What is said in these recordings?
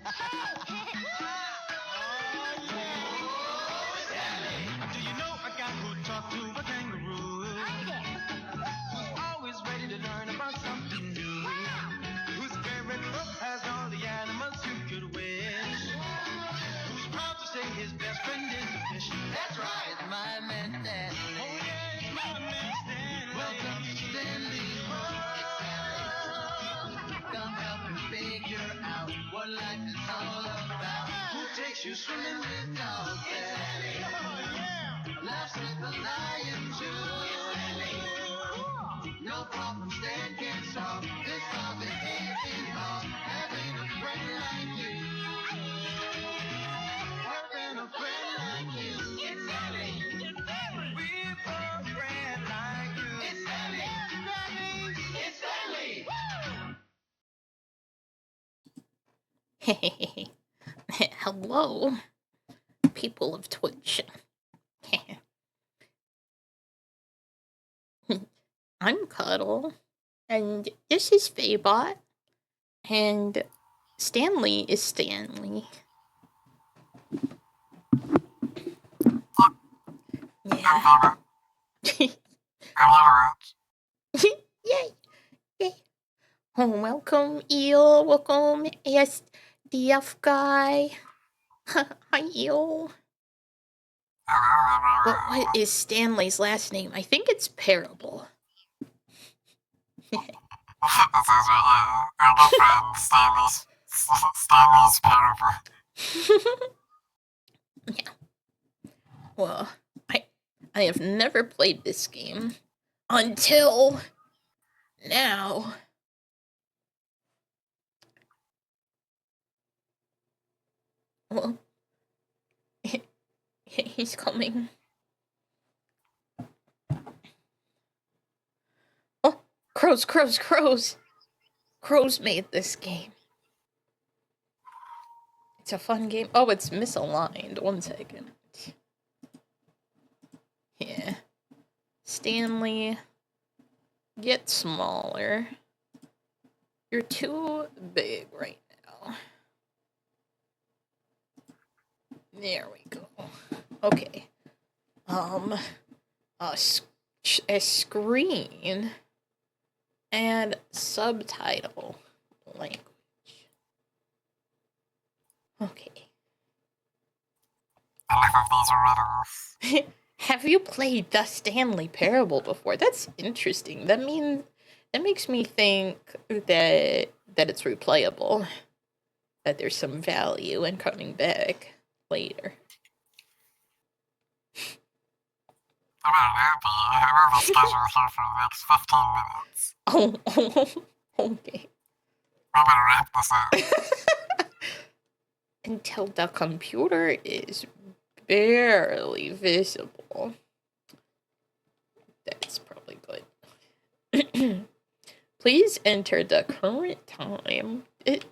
Do you know a guy who talked to a kangaroo? Who's always ready to learn about something new? Whose favorite book has all the animals you could wish? Who's proud to say his best friend is a fish? That's right, my man Stanley. Oh yeah, it's my man Stanley. Welcome to Stanley's World. Come help me figure out what life is all about. Who takes you swimming with dolphins? Oh yeah. Laughs with the lion too. No problem Stan can solve. This love is involved. Having a friend like you. Having a friend like you. It's Stanley. It's Stanley. We've a friend like you. It's Stanley. It's Stanley. Hey, hello, people of Twitch. I'm Cuddle, and this is Faebot, and Stanley is Stanley. Yeah. Yay! Yay! Oh, welcome, Eel. Welcome, ASDF guy. Hi, Eel. But what is Stanley's last name? I think it's Parable. Stanley's Parable. Yeah. Well, I have never played this game until now. Well, he's coming. Oh, crows. Crows made this game. It's a fun game. Oh, it's misaligned. 1 second. Yeah. Stanley, get smaller. You're too big right now. There we go. Okay. A screen and subtitle language. Okay. Enough of these riddles. Have you played the Stanley Parable before? That's interesting. That makes me think that it's replayable. That there's some value in coming back later. I'm on the schedule here for the next 15 minutes. Oh, okay. We better wrap this up. Until the computer is barely visible. That's probably good. Please enter the current time.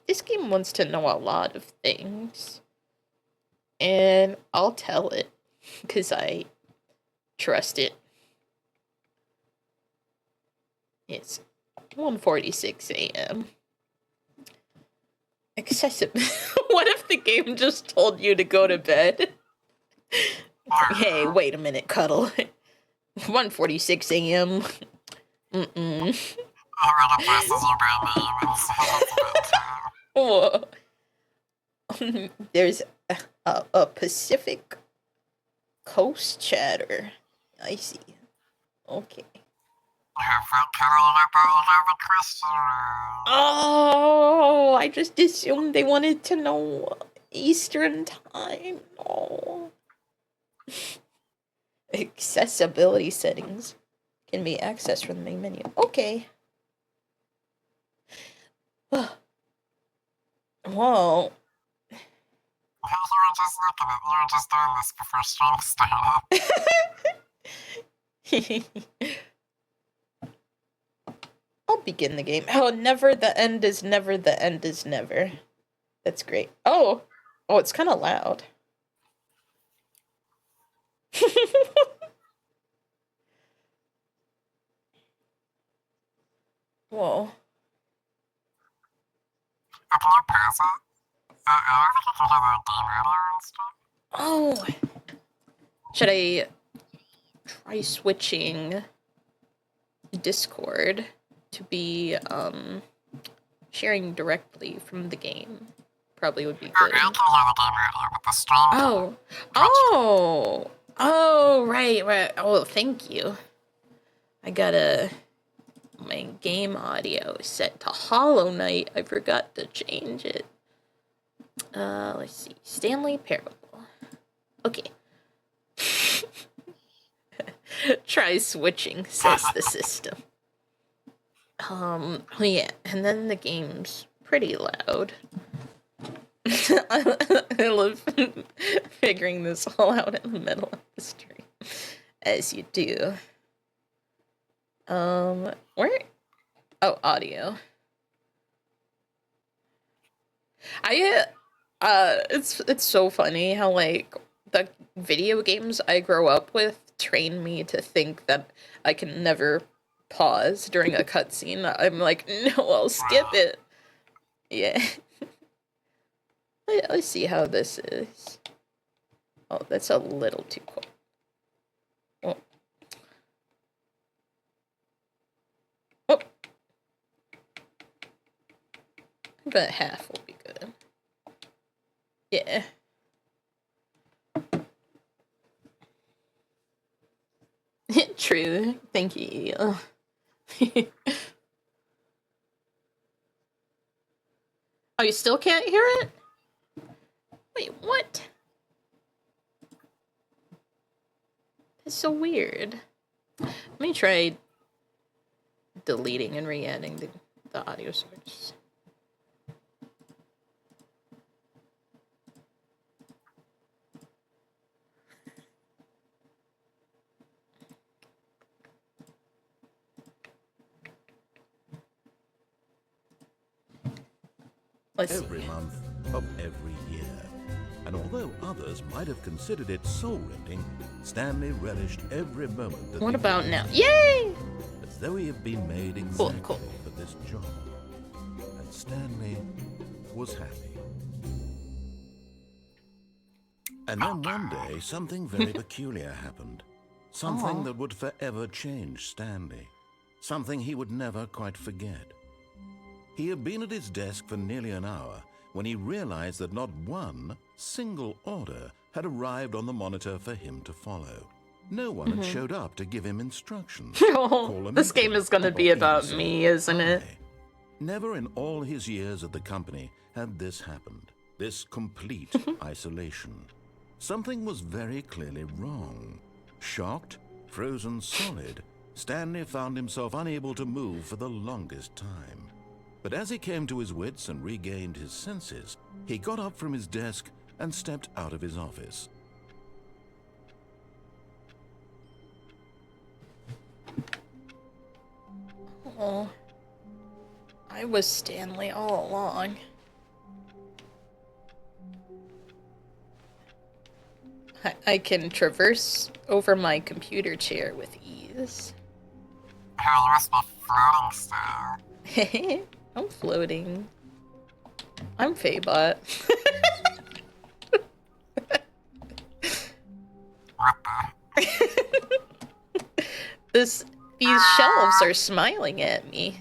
This game wants to know a lot of things. And I'll tell it, because I trust it. It's 1:46 a.m. Accessible. What if the game just told you to go to bed? Hey, wait a minute, Cuddle. 1:46 a.m. Mm-mm. It really presses you by name and says it's Whoa. There's a Pacific Coast chatter. I see. Okay. Oh, I just assumed they wanted to know Eastern time. Oh. Accessibility settings can be accessed from the main menu. Okay. Well. You were just looking at you were just doing this before stream started. I'll begin the game. Oh, never the end is never the end is never. That's great. Oh, it's kind of loud. Whoa. Can you pause it? I think you can hear the game radio on stream. Oh! Should I try switching Discord to be, sharing directly from the game? Probably would be good. I can hear the game radio with the stream. Oh! Oh! Oh, right. Oh, thank you. I got my game audio is set to Hollow Knight. I forgot to change it. Let's see. Stanley Parable. Okay. Try switching, says the system. Yeah, and then the game's pretty loud. I love figuring this all out in the middle of the stream, as you do. Where? Oh, audio. It's so funny how, like, the video games I grow up with train me to think that I can never pause during a cutscene. I'm like, no, I'll skip it. Yeah. Let's see how this is. Oh, that's a little too cool. Oh. Oh. I bet half will be good. Yeah. True. Thank you. Oh, you still can't hear it? Wait, what? That's so weird. Let me try deleting and re-adding the audio source. Every month of every year. And although others might have considered it soul-rending, Stanley relished every moment that What he about could, now? Yay! as though he had been made exactly Cool. for this job. And Stanley was happy. And then one day, something very peculiar happened. Something that would forever change Stanley. Something he would never quite forget. He had been at his desk for nearly an hour when he realized that not one single order had arrived on the monitor for him to follow. No one had showed up to give him instructions. Call a This game meeting, is gonna or be even about say me, isn't it? hi. Never in all his years at the company had this happened. This complete isolation. Something was very clearly wrong. Shocked, frozen solid, Stanley found himself unable to move for the longest time. But as he came to his wits and regained his senses, he got up from his desk and stepped out of his office. Oh, I was Stanley all along. I can traverse over my computer chair with ease. Oh, you must be floating still. I'm floating. I'm Faebot. What the? These shelves are smiling at me.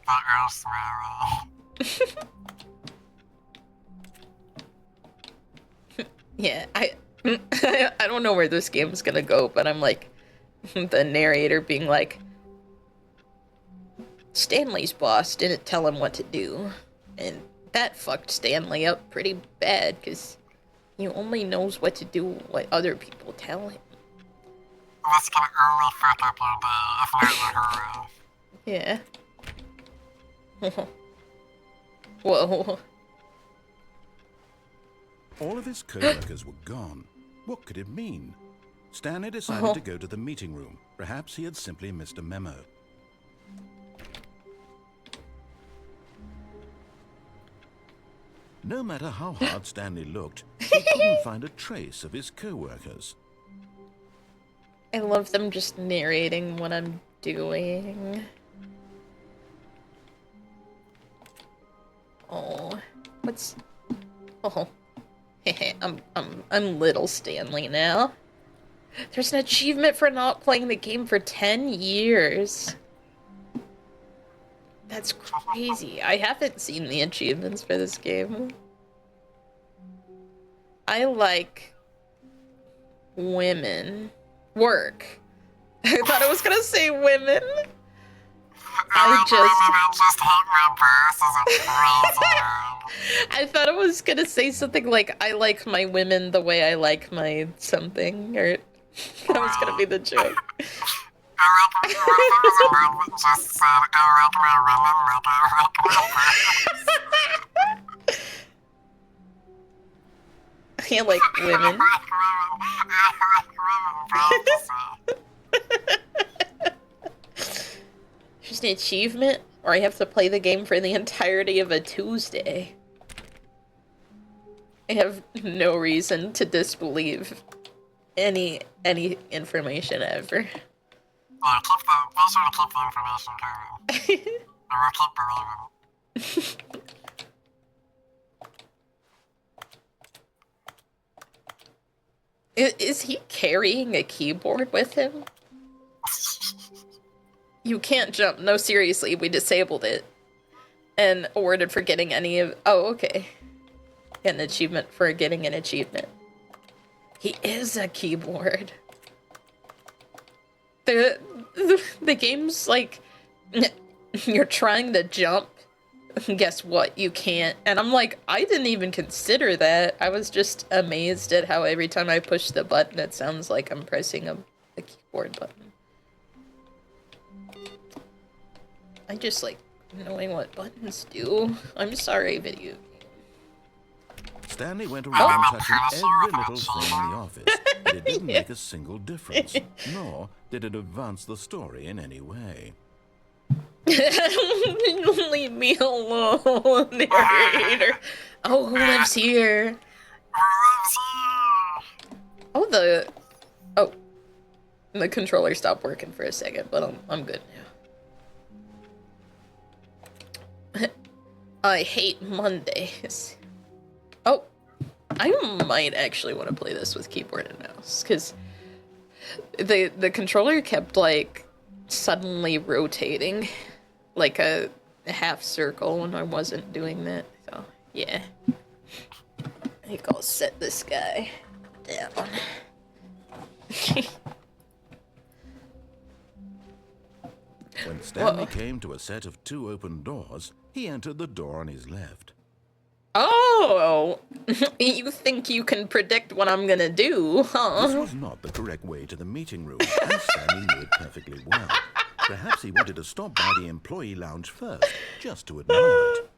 That girl's smiling. Yeah, I don't know where this game's gonna go, but I'm like the narrator being like, Stanley's boss didn't tell him what to do, and that fucked Stanley up pretty bad because he only knows what to do what other people tell him. This can only fuck up your day if you're a hero. Yeah. Whoa. All of his co-workers were gone. What could it mean? Stanley decided to go to the meeting room. Perhaps he had simply missed a memo. No matter how hard Stanley looked, he couldn't find a trace of his co-workers. I love them just narrating what I'm doing. Oh, Oh, I'm little Stanley now. There's an achievement for not playing the game for 10 years. That's crazy. I haven't seen the achievements for this game. I like women. Work. I thought I was gonna say women. I thought I was gonna say something like, I like my women the way I like my something, or that was gonna be the joke. I like women. Just an achievement, or I have to play the game for the entirety of a Tuesday. I have no reason to disbelieve any information ever. Yeah, be sure to keep the information coming. And we'll keep believing. Is he carrying a keyboard with him? You can't jump. No, seriously, we disabled it. And awarded for getting any of... Oh, okay. Get an achievement for getting an achievement. He is a keyboard. The game's like... You're trying to jump. Guess what? You can't. And I'm like, I didn't even consider that. I was just amazed at how every time I push the button, it sounds like I'm pressing a keyboard button. I just like knowing what buttons do. I'm sorry, video. Stanley went around touching every little thing in the office, but it didn't make a single difference, nor did it advance the story in any way. Leave me alone, narrator. Oh, who lives here? Oh, the controller stopped working for a second, but I'm good now. I hate Mondays. Oh, I might actually want to play this with keyboard and mouse, because the controller kept, like, suddenly rotating, like a half circle when I wasn't doing that, so, yeah. I think I'll set this guy down. When Stanley came to a set of 2 open doors, he entered the door on his left. Oh! You think you can predict what I'm gonna do, huh? This was not the correct way to the meeting room, and Stanley knew it perfectly well. Perhaps he wanted to stop by the employee lounge first, just to admire it.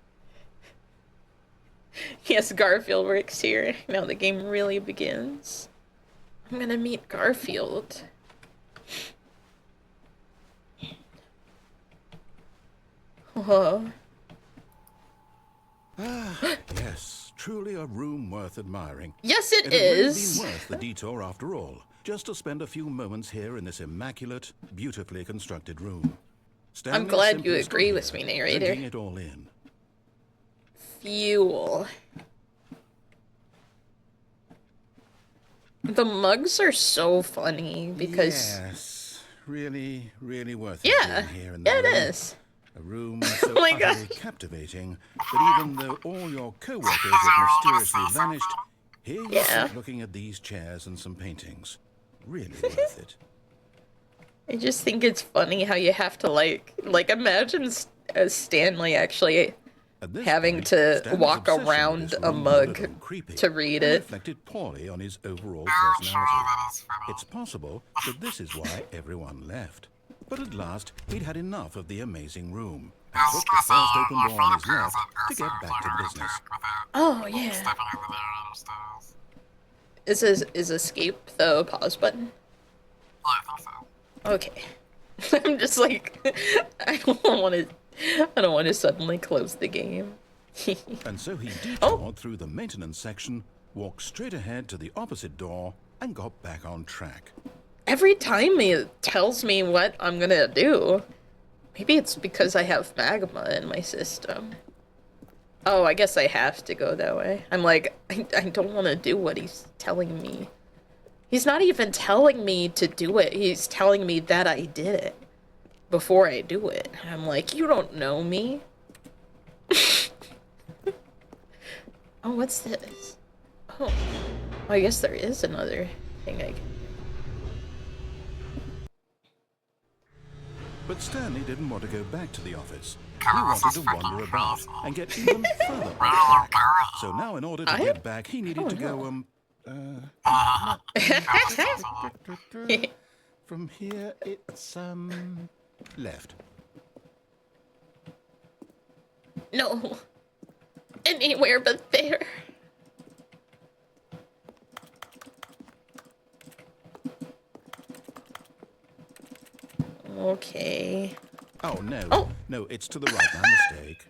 Yes, Garfield works here. Now the game really begins. I'm gonna meet Garfield. Oh. Yes, truly a room worth admiring. Yes, it It is. had really been worth the detour after all, just to spend a few moments here in this immaculate, beautifully constructed room. Stanley I'm glad simply you stood agree here, with me, narrator. drinking it all in. Fuel. The mugs are so funny because... Yes, really, really worth Yeah, it being here in the yeah, it room. is. A room so my utterly gosh. captivating that even though all your co-workers have mysteriously vanished, here you sit looking at these chairs and some paintings. Really worth it. I just think it's funny how you have to, like imagine Stanley actually At this having point, to Stanley's walk obsession with around this a room mug was a little creepy to read and it. reflected poorly on his overall personality. It's possible that this is why everyone left. But at last, he'd had enough of the amazing room and took the first open door on his left to get back to business. Oh, yeah. Is escape the pause button? Okay. I'm just like, I don't want to suddenly close the game. And so he detoured through the maintenance section, walked straight ahead to the opposite door, and got back on track. Every time it tells me what I'm gonna do. Maybe it's because I have magma in my system. Oh, I guess I have to go that way. I'm like, I don't want to do what he's telling me. He's not even telling me to do it. He's telling me that I did it before I do it. I'm like, you don't know me. Oh, what's this? Oh, I guess there is another thing I can. But Stanley didn't want to go back to the office. He Cuddle, this wanted is to wander fucking about crazy. and get even further Where off are you track. going? So now, in order to I- get back, he needed to go, from here, it's, left. No. Anywhere but there. Okay. Oh, no. Oh. No, it's to the right. My mistake.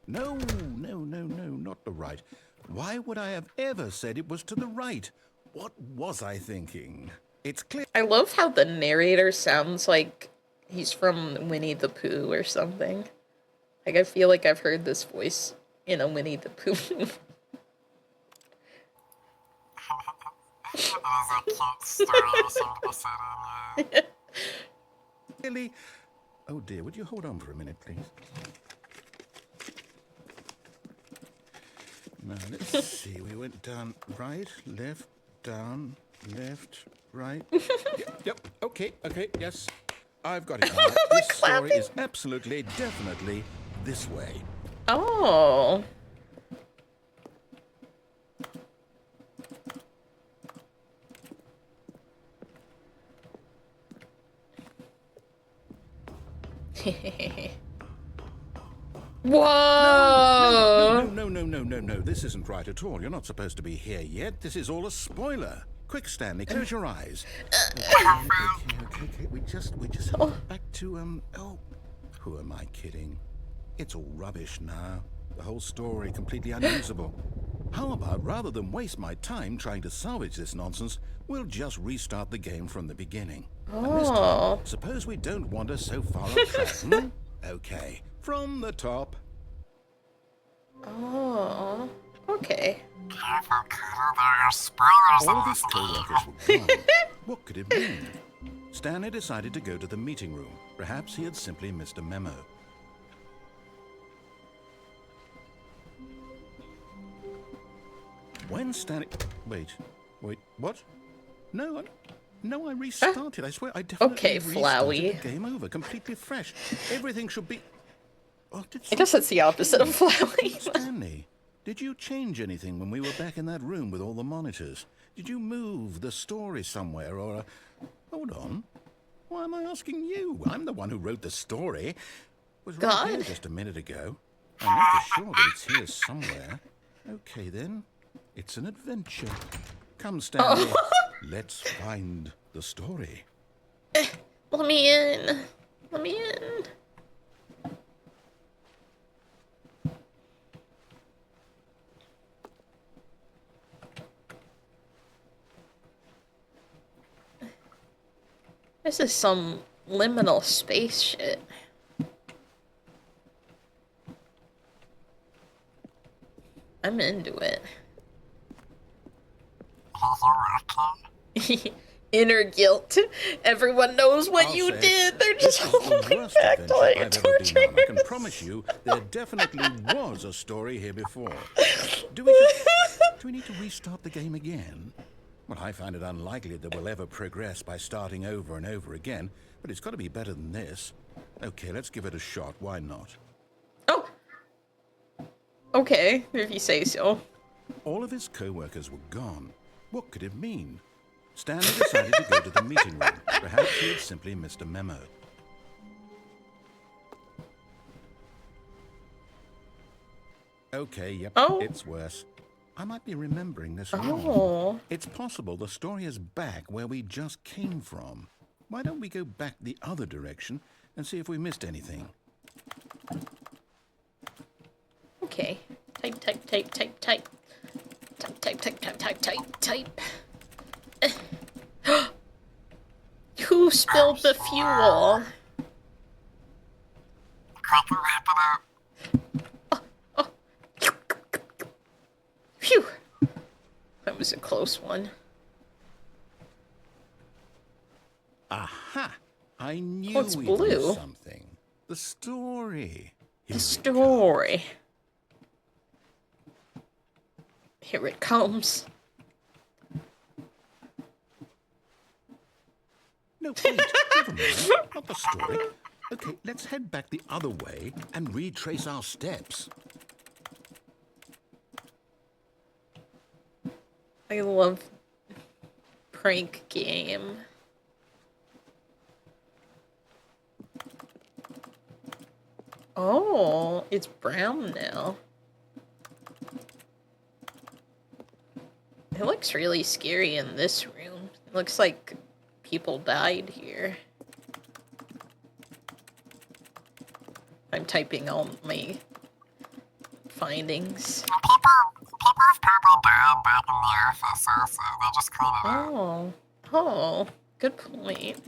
No, not the right. Why would I have ever said it was to the right? What was I thinking? It's clear. I love how the narrator sounds like he's from Winnie the Pooh or something. Like, I feel like I've heard this voice in a Winnie the Pooh movie. It is a cute story, you seem to be saying. Really? Oh dear, would you hold on for a minute, please? Now, let's see. We went down, right, left, down, left, right. Yep. Okay, yes. I've got it now. This story clapping? is absolutely, definitely this way. Oh. Whoa! No. This isn't right at all. You're not supposed to be here yet. This is all a spoiler. Quick, Stanley, close your eyes. Okay. We just head back to, oh, who am I kidding? It's all rubbish now. The whole story completely unusable. How about, rather than waste my time trying to salvage this nonsense, we'll just restart the game from the beginning. And this time, suppose we don't wander so far off track, hmm? Okay, from the top. Oh. Okay. Careful, Cuddle, there are spoilers All in of this his game. co-workers were gone. What could it mean? Stanley decided to go to the meeting room. Perhaps he had simply missed a memo. When Stanley... Wait, what? No, I restarted. I swear, I definitely Okay, restarted Flowey. the game over, completely fresh. Everything should be... Oh, I guess that's the opposite of Flowey. Stanley, did you change anything when we were back in that room with all the monitors? Did you move the story somewhere or... Hold on. Why am I asking you? I'm the one who wrote the story. It was right here God. just a minute ago. I'm not sure that it's here somewhere. Okay, then. It's an adventure. Come, Stanley. Let's find the story. Let me in. Let me in. This is some liminal space shit. I'm into it. Inner guilt. Everyone knows what I'll you say it. did. They're This just is the holding worst back to adventure like I've ever been torture. on. I can promise you there definitely was a story here before. Do we need to restart the game again? Well, I find it unlikely that we'll ever progress by starting over and over again, but it's got to be better than this. Okay, let's give it a shot. Why not? Oh. Okay, if you say so. All of his co-workers were gone. What could it mean? Stanley decided to go to the meeting room. Perhaps he had simply missed a memo. Okay, yep, Oh. it's worse. I might be remembering this wrong. Oh. It's possible the story is back where we just came from. Why don't we go back the other direction and see if we missed anything? Okay. Type. Type. Who spilled the fuel? quick, wrap it up. Oh. Phew. That was a close one. Aha! I knew Oh, it's we'd blue. miss something. The story. Here The it story. Here it comes. No, wait, never mind. Not the story. Okay, let's head back the other way and retrace our steps. I love prank game. Oh, it's brown now. It looks really scary in this room. It looks like people died here. I'm typing all my findings. People have probably died back in the office also. They just clean it up. Oh, good point.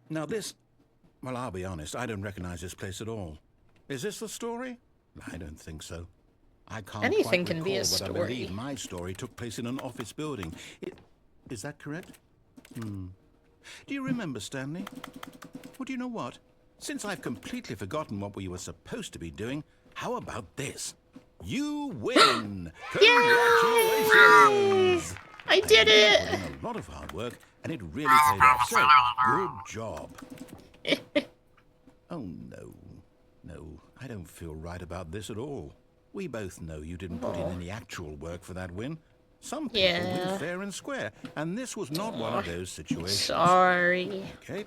Now this... Well, I'll be honest, I don't recognize this place at all. Is this the story? I don't think so. I can't Anything quite can be a recall, but I story. believe my story took place in an office building. Is that correct? Do you remember, Stanley? Well, do you know what? Since I've completely forgotten what we were supposed to be doing, how about this? You win! Congratulations! I did it! Put in a lot of hard work, and it really paid off. So, good job. Oh, no. No, I don't feel right about this at all. We both know you didn't put in any actual work for that win. Some people win fair and square, and this was not one of those situations. Sorry. Okay,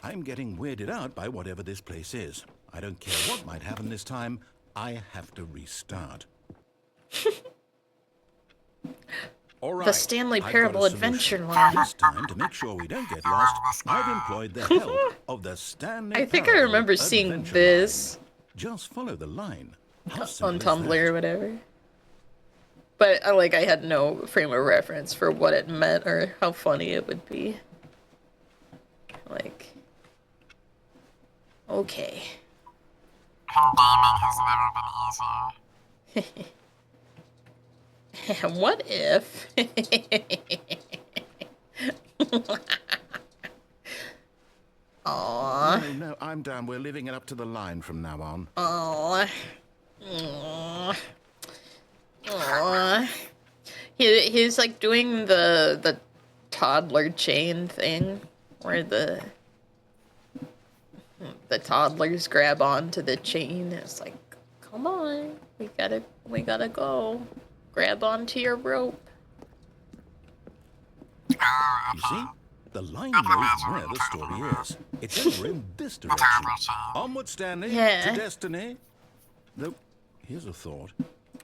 I'm getting weirded out by whatever this place is. I don't care what might happen this time. I have to restart. All right, The Stanley I've got a Parable solution. Adventure Line. This time, to make sure we don't get lost, I've employed the help of the Stanley I think I Parable remember seeing Adventure this Line. Just follow the line. How on simple is Tumblr that? or whatever. But I had no frame of reference for what it meant or how funny it would be. Like, okay. Gaming has never been easier. What if? Aww. No, I'm down. We're living it up to the line from now on. Aww. Aww. Aww. He's like doing the toddler chain thing where the toddlers grab onto the chain. It's like, come on, we gotta go. Grab onto your rope. You see? The line knows where the story is. It's over in this direction. Onward, Stanley, Yeah. to destiny. Though, here's a thought.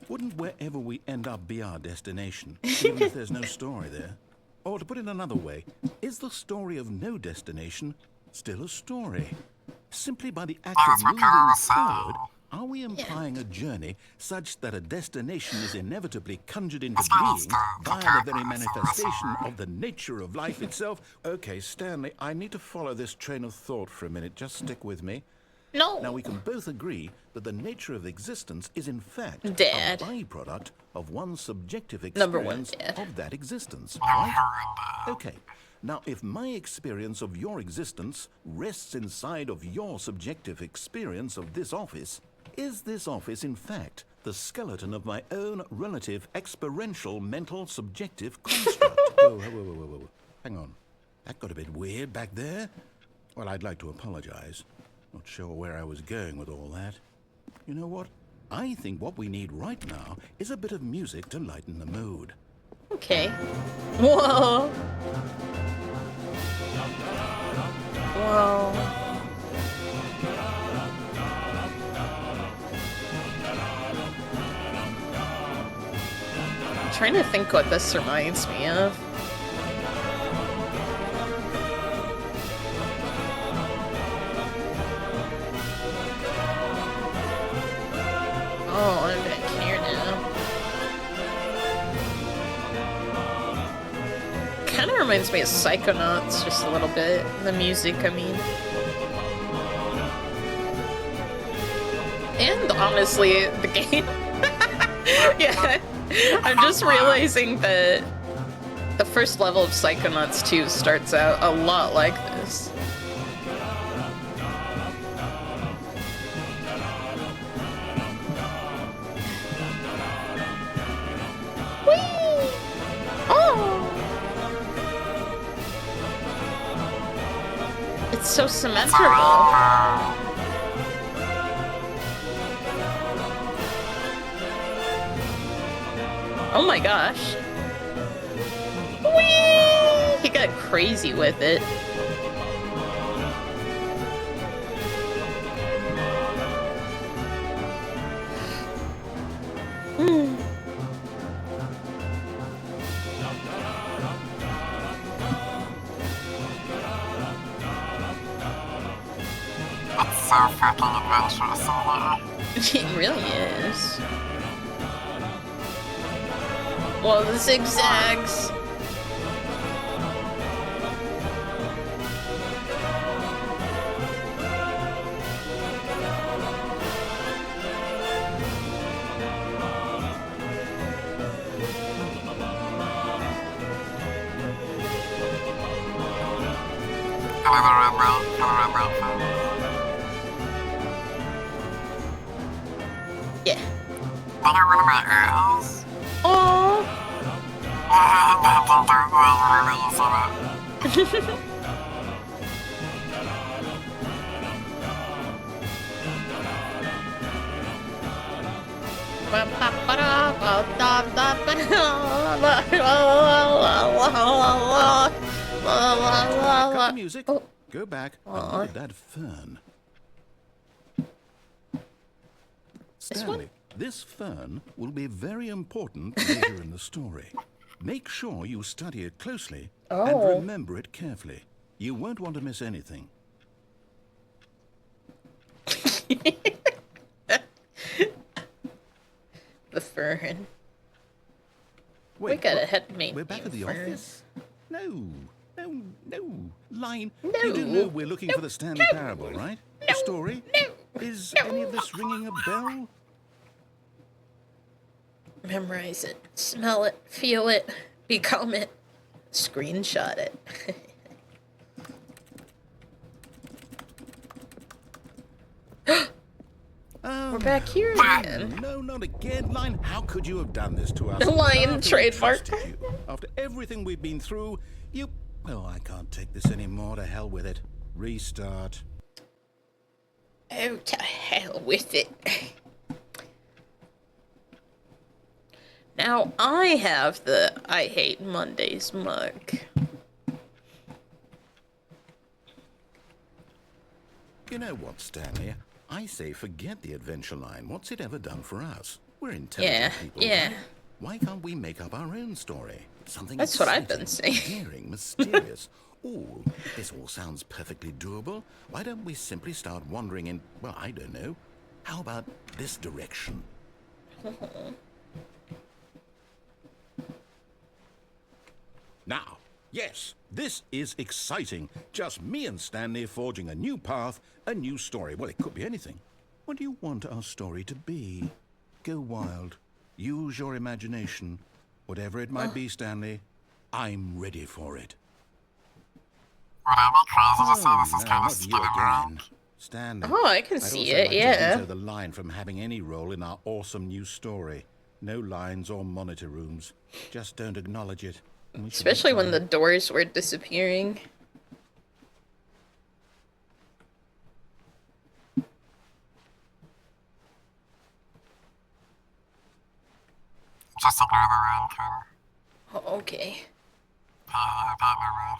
Wouldn't wherever we end up be our destination, even if there's no story there? Or to put it another way, is the story of no destination still a story? Simply by the act of moving forward, are we implying a journey such that a destination is inevitably conjured into being by the very manifestation of the nature of life itself? Okay, Stanley, I need to follow this train of thought for a minute. Just stick with me. No. Now, we can both agree that the nature of existence is in fact Dad. a byproduct of one's subjective Number one, experience Dad. of that existence, right? Okay. Now, if my experience of your existence rests inside of your subjective experience of this office, is this office, in fact, the skeleton of my own relative experiential mental subjective construct? Whoa. Hang on. That got a bit weird back there. Well, I'd like to apologize. Not sure where I was going with all that. You know what? I think what we need right now is a bit of music to lighten the mood. Okay. Whoa. Whoa. I'm trying to think what this reminds me of. Oh, I'm back here now. Kind of reminds me of Psychonauts, just a little bit. The music, I mean. And honestly, the game. Yeah, I'm just realizing that the first level of Psychonauts 2 starts out a lot like this. Whee! Oh! It's so symmetrical. Oh my gosh. Whee! He got crazy with it. It's so fucking adventurous in here. It really is. Well, the zigzags. Yeah. I got one of my ears. Oh. Cut the music. Oh. Go back and look at that fern. Stanley, this fern will be very important later in the story. Make sure you study it closely and remember it carefully. You won't want to miss anything. The fern. Wait, We gotta head me. we're back at the fern. office? No. Line. No. You do know we're looking for the Stanley Parable, right? The story? Is any of this ringing a bell? Memorize it, smell it, feel it, become it, screenshot it. We're back here again. No, not again, Line. How could you have done this to us? Lion After we trademark. trusted you, after everything we've been through, you... Well, I can't take this anymore. To hell with it. Restart. Oh, to hell with it. Now I have the I Hate Mondays mug. You know what, Stanley? I say forget the adventure line. What's it ever done for us? We're intelligent people. Yeah. Right? Why can't we make up our own story? Something That's what I've been exciting, saying. daring, mysterious. Ooh, this all sounds perfectly doable. Why don't we simply start wandering in, well, I don't know. How about this direction? Now, yes, this is exciting. Just me and Stanley forging a new path, a new story. Well, it could be anything. What do you want our story to be? Go wild. Use your imagination. Whatever it might be, Stanley, I'm ready for it. Would I be crazy to say this is no, kind of not you spinning again. around? Stanley. Oh, I can I'd see also it, like to yeah. veto the line from having any role in our awesome new story. No lines or monitor rooms. Just don't acknowledge it. and we should be Especially when fine. the doors were disappearing. Just ignore the rain, Cuddle. Oh, okay. I got no rain.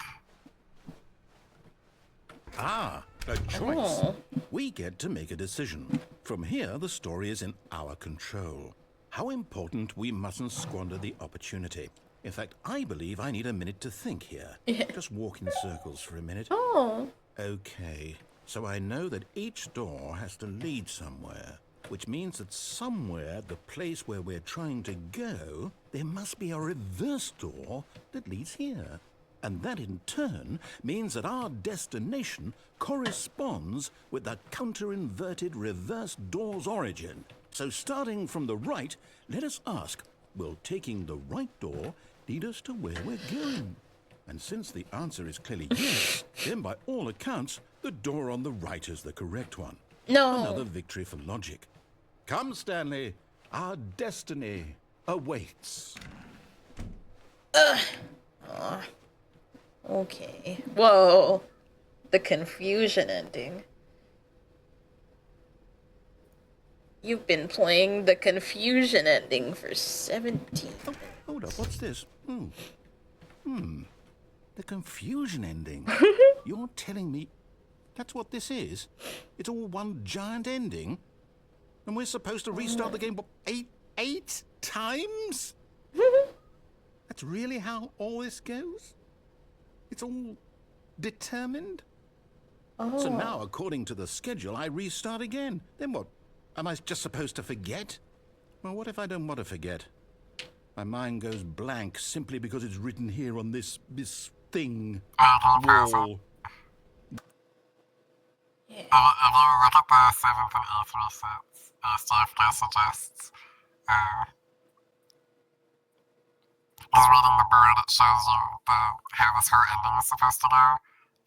Ah, a choice. Oh. We get to make a decision. From here, the story is in our control. How important we mustn't squander the opportunity. In fact, I believe I need a minute to think here. Yeah. Just walk in circles for a minute. Oh. Okay, so I know that each door has to lead somewhere, which means that somewhere, the place where we're trying to go, there must be a reverse door that leads here. And that in turn means that our destination corresponds with the counter-inverted reverse door's origin. So starting from the right, let us ask, will taking the right door lead us to where we're going? And since the answer is clearly yes, then by all accounts, the door on the right is the correct one. No. Another victory for logic. Come, Stanley, our destiny awaits. Okay. Whoa. The confusion ending. You've been playing the confusion ending for 17 Oh, hold up, what's this? The confusion ending. You're telling me that's what this is? It's all one giant ending? And we're supposed to restart the game, what, eight times? That's really how all this goes? It's all determined? So now, according to the schedule, I restart again. Then what? Am I just supposed to forget? Well, what if I don't want to forget? My mind goes blank simply because it's written here on this thing. Wall. If you look at the 7.83 cents, CFK suggests, he's reading the board, it shows you how this whole ending is supposed to go,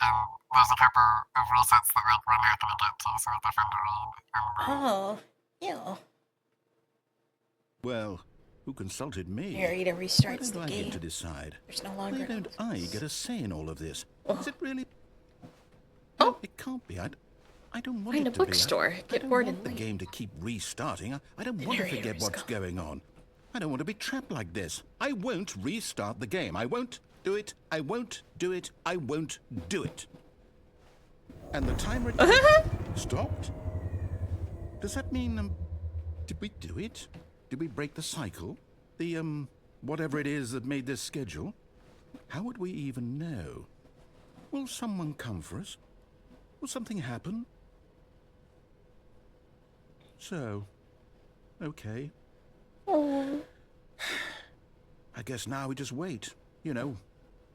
and there's a couple of resets that like we're not going to get to, so we have to read. Oh, yeah. Well, who consulted me? Narrator Why restarts don't the I game. get to decide? There's no longer. Why don't I get a say in all of this? Is it really? Oh. It can't be. I don't want Find it a to bookstore. be. I Get don't bored want and the leave. game to keep restarting. I don't The want to narrator forget is what's gone. going on. I don't want to be trapped like this. I won't restart the game. I won't do it. I won't do it. I won't do it. And the timer stopped? Does that mean, did we do it? Did we break the cycle? The, whatever it is that made this schedule? How would we even know? Will someone come for us? Will something happen? So, okay. Oh. I guess now we just wait. You know,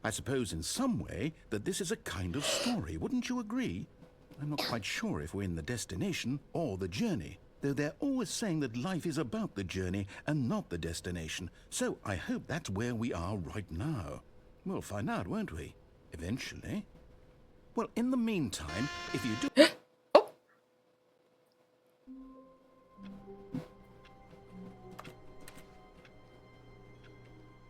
I suppose in some way that this is a kind of story, wouldn't you agree? I'm not quite sure if we're in the destination or the journey, though they're always saying that life is about the journey and not the destination. So I hope that's where we are right now. We'll find out, won't we? Eventually. Well, in the meantime, if you do...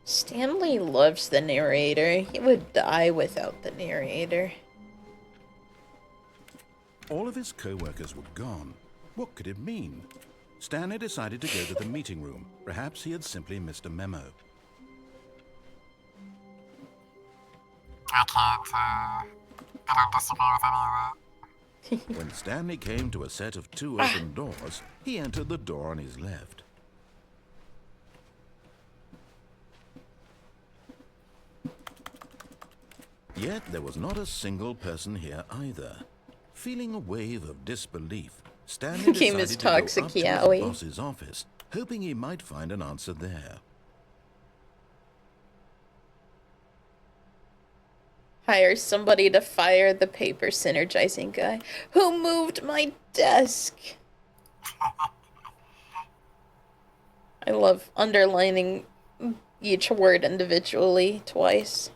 Stanley loves the narrator. He would die without the narrator. All of his co-workers were gone. What could it mean? Stanley decided to go to the meeting room. Perhaps he had simply missed a memo. I don't disagree with any of that. When Stanley came to a set of 2 open doors, he entered the door on his left. Yet there was not a single person here either. Feeling a wave of disbelief, Stanley Game decided is to go up toxic, to his yaoi. boss's office, hoping he might find an answer there. Hire somebody to fire the paper synergizing guy. Who moved my desk? I love underlining each word individually twice.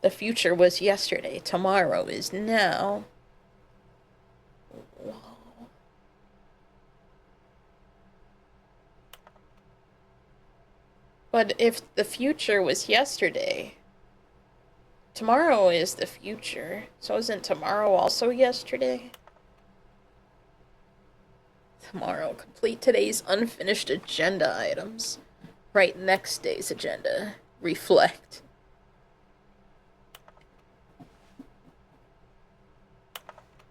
The future was yesterday. Tomorrow is now. Whoa. But if the future was yesterday, tomorrow is the future. So isn't tomorrow also yesterday? Tomorrow, complete today's unfinished agenda items. Write next day's agenda. Reflect.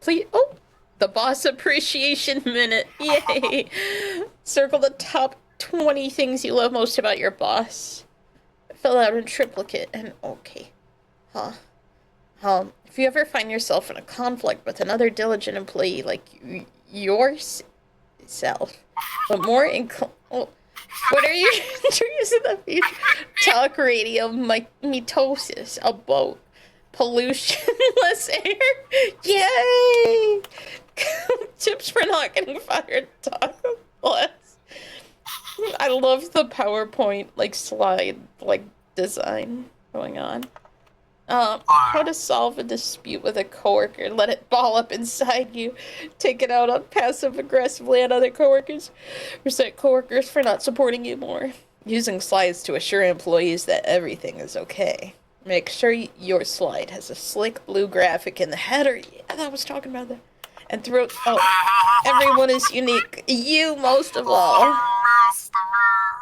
Please, oh, the boss appreciation minute. Yay. Circle the top 20 things you love most about your boss. Fill out in triplicate and okay. Huh. If you ever find yourself in a conflict with another diligent employee like yourself, but more what are you introducing the future? Talk radio mitosis, a boat. pollution-less air. Yay! Tips for not getting fired. Taco Plus. I love the PowerPoint like slide like design going on. How to solve a dispute with a coworker. Let it ball up inside you. Take it out on passive-aggressively on other coworkers. Resent coworkers for not supporting you more. Using slides to assure employees that everything is okay. Make sure your slide has a slick blue graphic in the header. Yeah, I was talking about that. And throughout, everyone is unique. You most of all.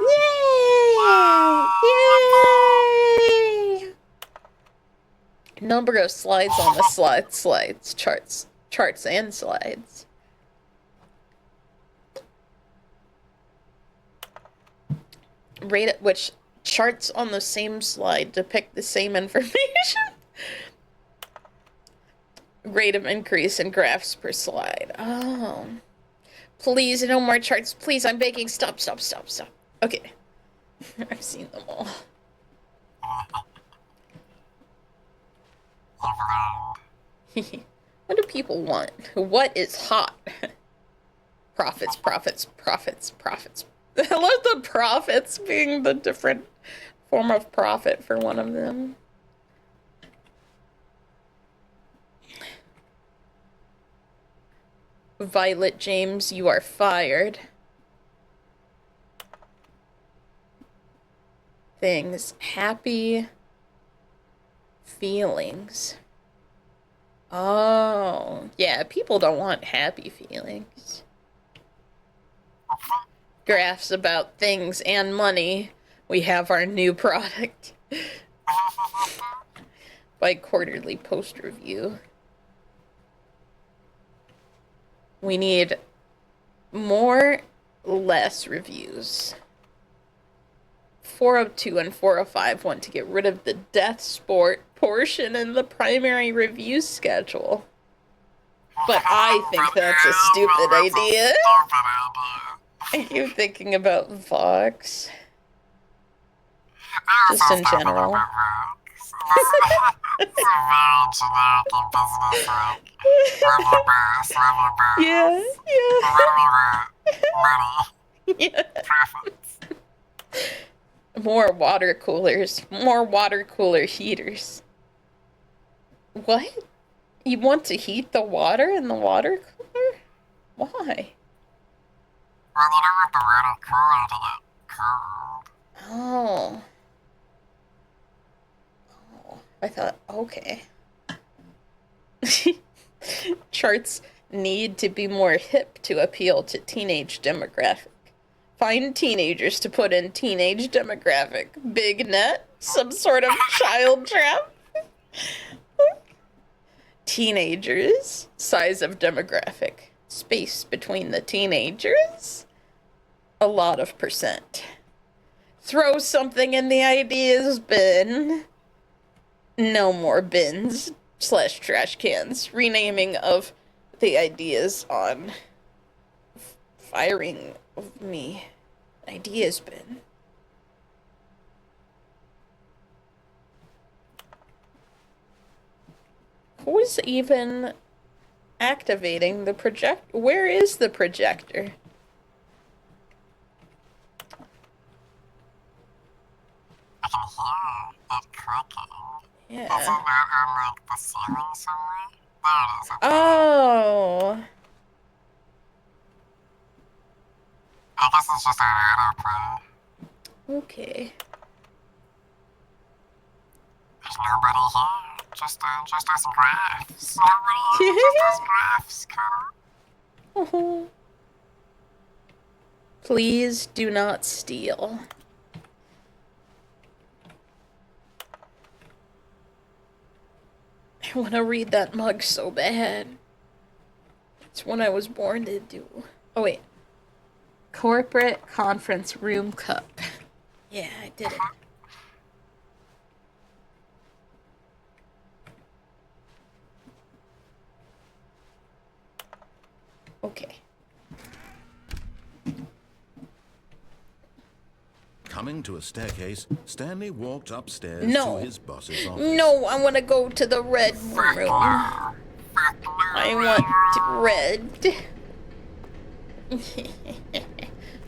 Yay! Yay! Number of slides on the slides, charts and slides. Rate it, which charts on the same slide depict the same information. Rate of increase in graphs per slide. Oh. Please, no more charts. Please, I'm begging. Stop. Okay. I've seen them all. What do people want? What is hot? Profits. I love the profits being the different form of profit for one of them. Violet James, you are fired. Things. Happy feelings. Oh, yeah, people don't want happy feelings. Graphs about things and money. We have our new product. By quarterly post review. We need more, less reviews. 402 and 405 want to get rid of the death sport portion in the primary review schedule. But I think that's a stupid idea. I keep thinking about Vox. Just in general. Yeah. More water coolers. More water cooler heaters. What? You want to heat the water in the water cooler? Why? Well, you don't want the water cooler to get cold. Oh. I thought, okay. Charts need to be more hip to appeal to teenage demographic. Find teenagers to put in teenage demographic. Big net? Some sort of child trap? Teenagers? Size of demographic. Space between the teenagers? A lot of percent. Throw something in the ideas bin. No more bins / trash cans. Renaming of the ideas on firing of me. Ideas bin. Who's even activating the project? Where is the projector? I can hear it clicking. Yeah. Is it not on, like, the ceiling somewhere? There it is. Oh. I guess it's just on autoplay. Okay. There's nobody here. Just us graphs. Nobody here. Just us graphs, Cuddle. Oh. Please do not steal. I want to read that mug so bad. It's what I was born to do. Oh, wait. Corporate conference room cup. Yeah, I did it. Okay. Coming to a staircase, Stanley walked upstairs No. to his boss's office. No, I want to go to the red room. I want red.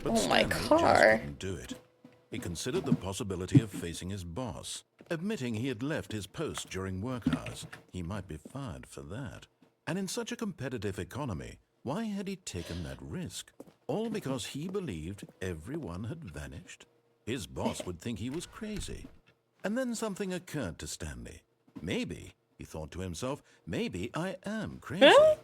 But Oh, my Stanley just car. couldn't do it. He considered the possibility of facing his boss, admitting he had left his post during work hours. He might be fired for that. And in such a competitive economy, why had he taken that risk? All because he believed everyone had vanished? His boss would think he was crazy. And then something occurred to Stanley. Maybe, he thought to himself, maybe I am crazy. Huh?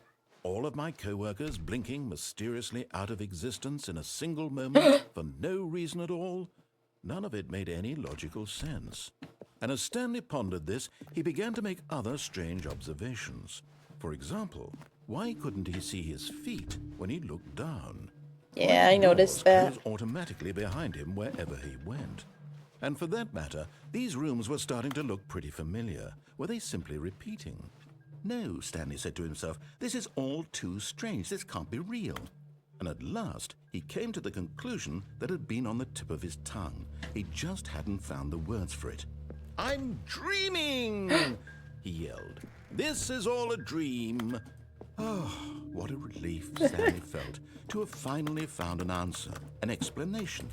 All of my co-workers blinking mysteriously out of existence in a single moment for no reason at all? None of it made any logical sense. And as Stanley pondered this, he began to make other strange observations. For example, why couldn't he see his feet when he looked down? Yeah, I noticed Doors that. closed automatically behind him wherever he went. And for that matter, these rooms were starting to look pretty familiar. Were they simply repeating? No, Stanley said to himself, this is all too strange. This can't be real. And at last, he came to the conclusion that had been on the tip of his tongue. He just hadn't found the words for it. I'm dreaming, he yelled. This is all a dream. Oh, what a relief Stanley felt to have finally found an answer, an explanation.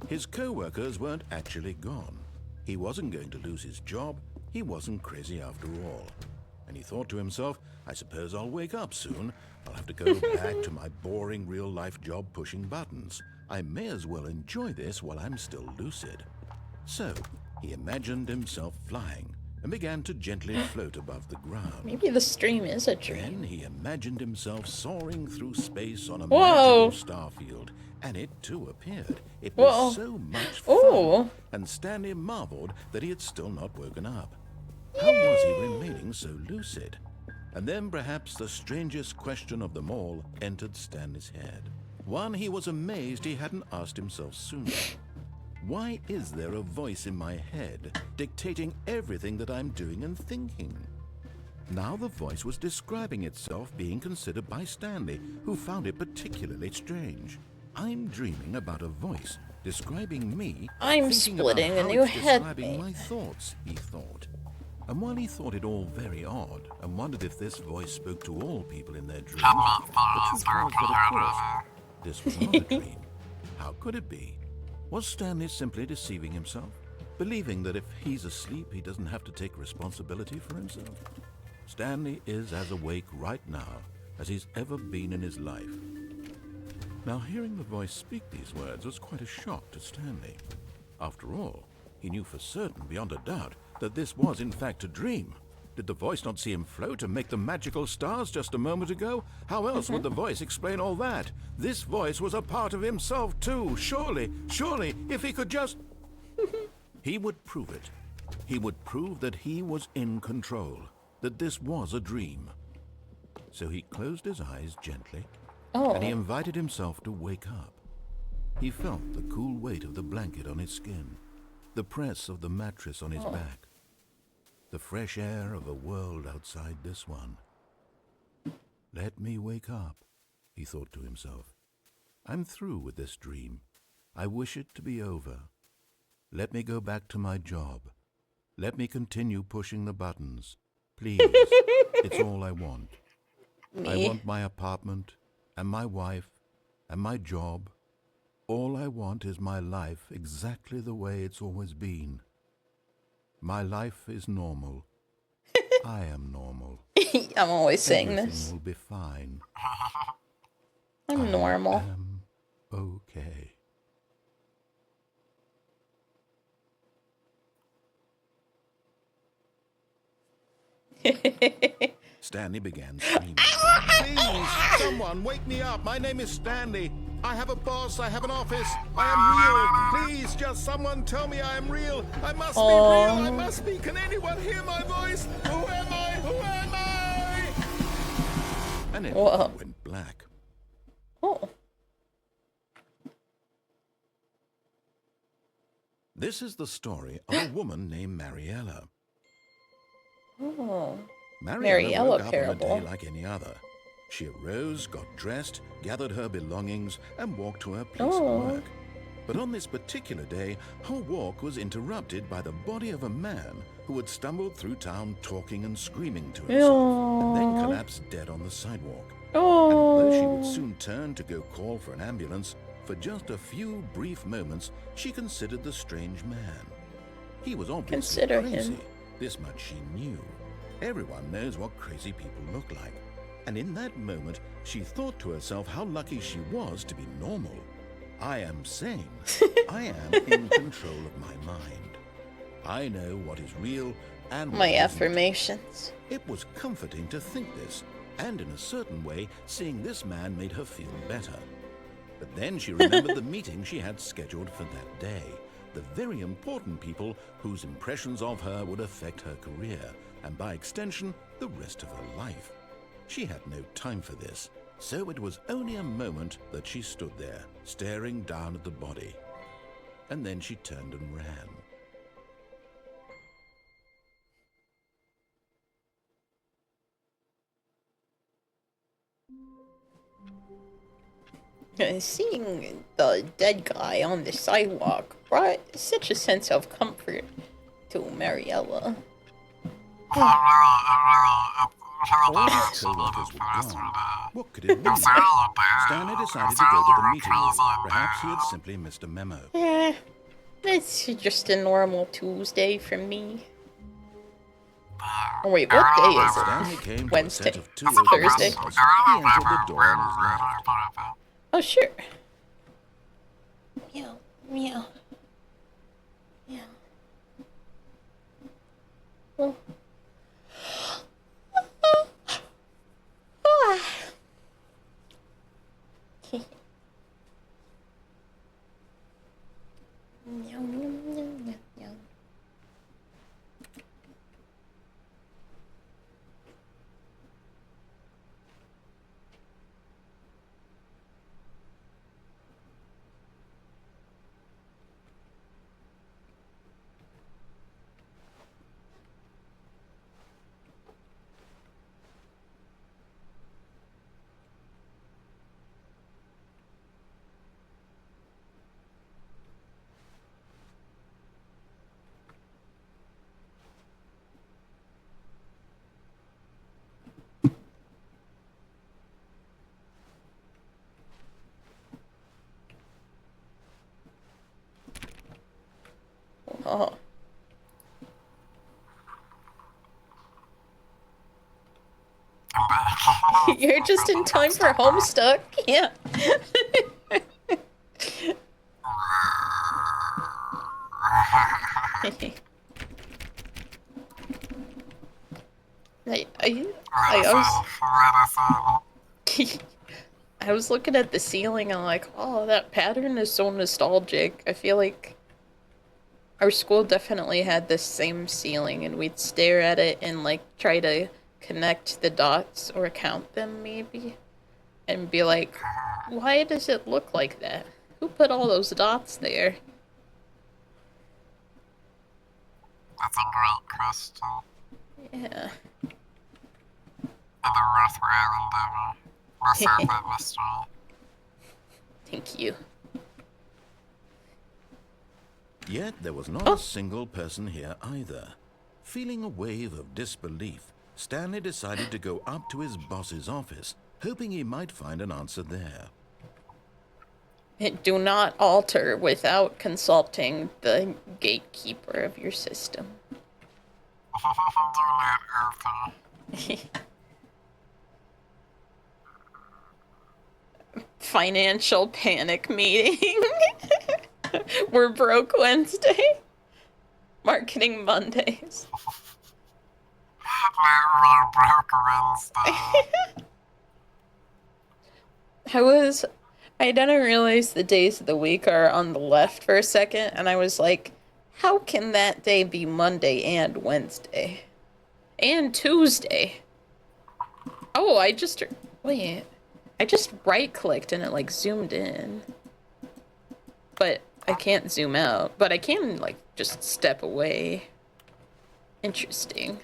His co-workers weren't actually gone. He wasn't going to lose his job. He wasn't crazy after all. And he thought to himself, I suppose I'll wake up soon. I'll have to go back to my boring real-life job pushing buttons. I may as well enjoy this while I'm still lucid. So, he imagined himself flying and began to gently float above the ground. Maybe the stream is a dream. Then he imagined himself soaring through space on a Whoa. magical starfield, and it too appeared. It Whoa. was so much fun, Ooh. and Stanley marveled that he had still not woken up. How was he remaining so lucid? And then perhaps the strangest question of them all entered Stanley's head. One he was amazed he hadn't asked himself sooner. Why is there a voice in my head dictating everything that I'm doing and thinking? Now the voice was describing itself being considered by Stanley, who found it particularly strange. I'm dreaming about a voice describing me. I'm thinking splitting about a how new it's head describing mate. my thoughts, he thought. And while he thought it all very odd and wondered if this voice spoke to all people in their dreams, the truth was that, of course, this was not a dream. How could it be? Was Stanley simply deceiving himself, believing that if he's asleep, he doesn't have to take responsibility for himself? Stanley is as awake right now as he's ever been in his life. Now, hearing the voice speak these words was quite a shock to Stanley. After all, he knew for certain, beyond a doubt, that this was in fact a dream. Did the voice not see him float and make the magical stars just a moment ago? How else would the voice explain all that? This voice was a part of himself too. Surely, if he could just... He would prove it. He would prove that he was in control, that this was a dream. So he closed his eyes gently, and he invited himself to wake up. He felt the cool weight of the blanket on his skin, the press of the mattress on his back, the fresh air of a world outside this one. Let me wake up, he thought to himself. I'm through with this dream. I wish it to be over. Let me go back to my job. Let me continue pushing the buttons. Please, it's all I want. I want my apartment and my wife and my job. All I want is my life exactly the way it's always been. My life is normal. I am normal. I'm always saying Everything this. will be fine. I'm normal. I am okay. Stanley began screaming. Please, someone wake me up. My name is Stanley. I have a boss. I have an office. I am real. Please, just someone tell me I am real. I must be real. I must be. Can anyone hear my voice? Who am I? Who am I? And it went black. Oh. This is the story of a woman named Mariella. Oh. Mariella woke up on a Parable. day like any other. She arose, got dressed, gathered her belongings, and walked to her place of work. But on this particular day, her walk was interrupted by the body of a man who had stumbled through town talking and screaming to himself, and then collapsed dead on the sidewalk. And although she would soon turn to go call for an ambulance, for just a few brief moments she considered the strange man. He was obviously crazy. This much she knew. Everyone knows what crazy people look like. And in that moment, she thought to herself how lucky she was to be normal. I am sane. I am in control of my mind. I know what is real and what My isn't. affirmations. It was comforting to think this, and in a certain way, seeing this man made her feel better. But then she remembered the meeting she had scheduled for that day, the very important people whose impressions of her would affect her career, and by extension, the rest of her life. She had no time for this, so it was only a moment that she stood there, staring down at the body. And then she turned and ran. Seeing the dead guy on the sidewalk brought such a sense of comfort to Mariella. All his co-workers were gone. What could it mean? Stanley decided to go to the meeting. Perhaps he had simply missed a memo. Yeah, it's just a normal Tuesday for me. Oh wait, what day is Stanley it? came to a Wednesday. set of two open Thursday. doors. He entered the door on his left. Oh sure. Meow, meow, meow. Oh. Meow, meow, meow, meow, meow. Oh. You're just in time for Homestuck. Yeah. I was looking at the ceiling and I'm like, oh, that pattern is so nostalgic. I feel like our school definitely had this same ceiling and we'd stare at it and like try to connect the dots or count them maybe and be like, why does it look like that? Who put all those dots there? That's a great question. Yeah. And a worthwhile endeavor. We'll solve that mystery. Thank you. Yet there was not a single person here either. Feeling a wave of disbelief, Stanley decided to go up to his boss's office, hoping he might find an answer there. Do not alter without consulting the gatekeeper of your system. Do not alter. Financial panic meeting. We're broke Wednesday. Marketing Mondays. We're broke Wednesday. I didn't realize the days of the week are on the left for a second, and I was like, how can that day be Monday and Wednesday? And Tuesday? Oh, I just right-clicked and it, like, zoomed in. But I can't zoom out. But I can, like, just step away. Interesting.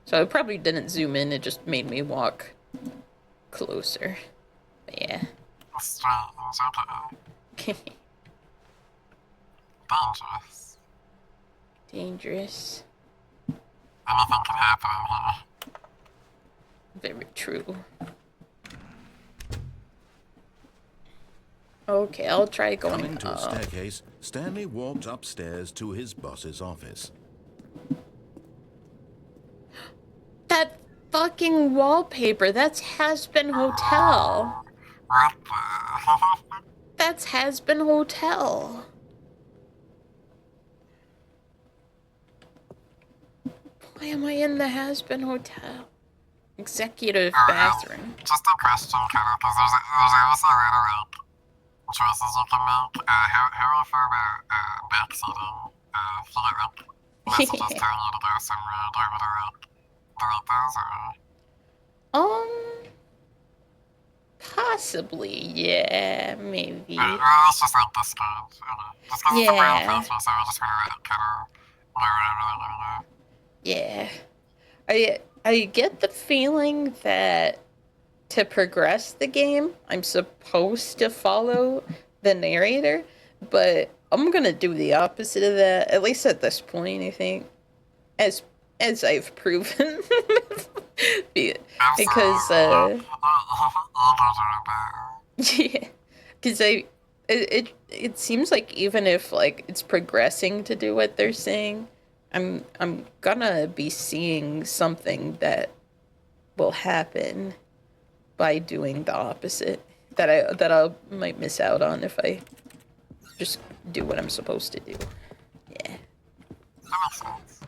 So it probably didn't zoom in, it just made me walk closer. But yeah. Strange, okay. Dangerous. Dangerous. Anything could happen in here. Very true. Okay, I'll try going Coming to a up. staircase, Stanley walked upstairs to his boss's office. That fucking wallpaper, that's Has-Been Hotel. What the? That's Has-Been Hotel. Why am I in the Has-Been Hotel? Executive bathroom. Just a question, Cuddle, because there's obviously a lot of, like, choices you can make. How are you feel about backseating? If you get, like, messages telling you to go somewhere, do you want to, like, delete those, or? Possibly, yeah, maybe. Well, it's just like this game. Just because it's a real playthrough, so I just want to let Cuddle know where I'm really gonna go. Yeah. I get the feeling that to progress the game, I'm supposed to follow the narrator, but I'm gonna do the opposite of that, at least at this point, I think. As I've proven. Because yeah, because it seems like even if like it's progressing to do what they're saying, I'm gonna be seeing something that will happen by doing the opposite that I might miss out on if I just do what I'm supposed to do. Yeah. That makes sense.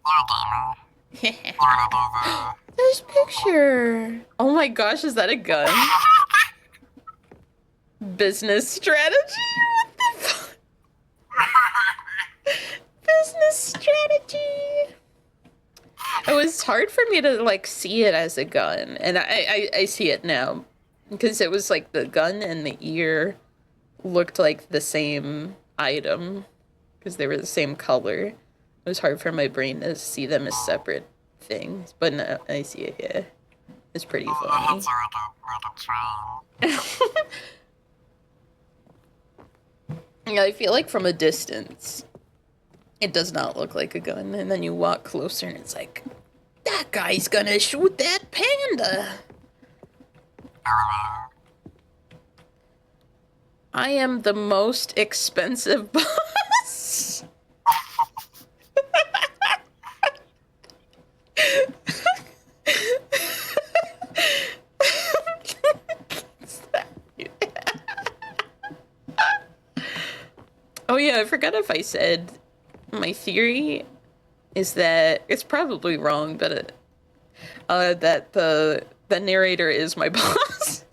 You're a gamer. You wanna do the... This picture. Oh my gosh, is that a gun? Business strategy? What the fuck? Business strategy. It was hard for me to like see it as a gun, and I see it now because it was like the gun and the ear looked like the same item because they were the same color. It was hard for my brain to see them as separate things, but no, I see it. Yeah, it's pretty funny. It's like a train. Yeah, I feel like from a distance, it does not look like a gun, and then you walk closer, and it's like, that guy's gonna shoot that panda. I am the most expensive boss. Oh yeah, I forgot if I said my theory is that it's probably wrong, but that the narrator is my boss.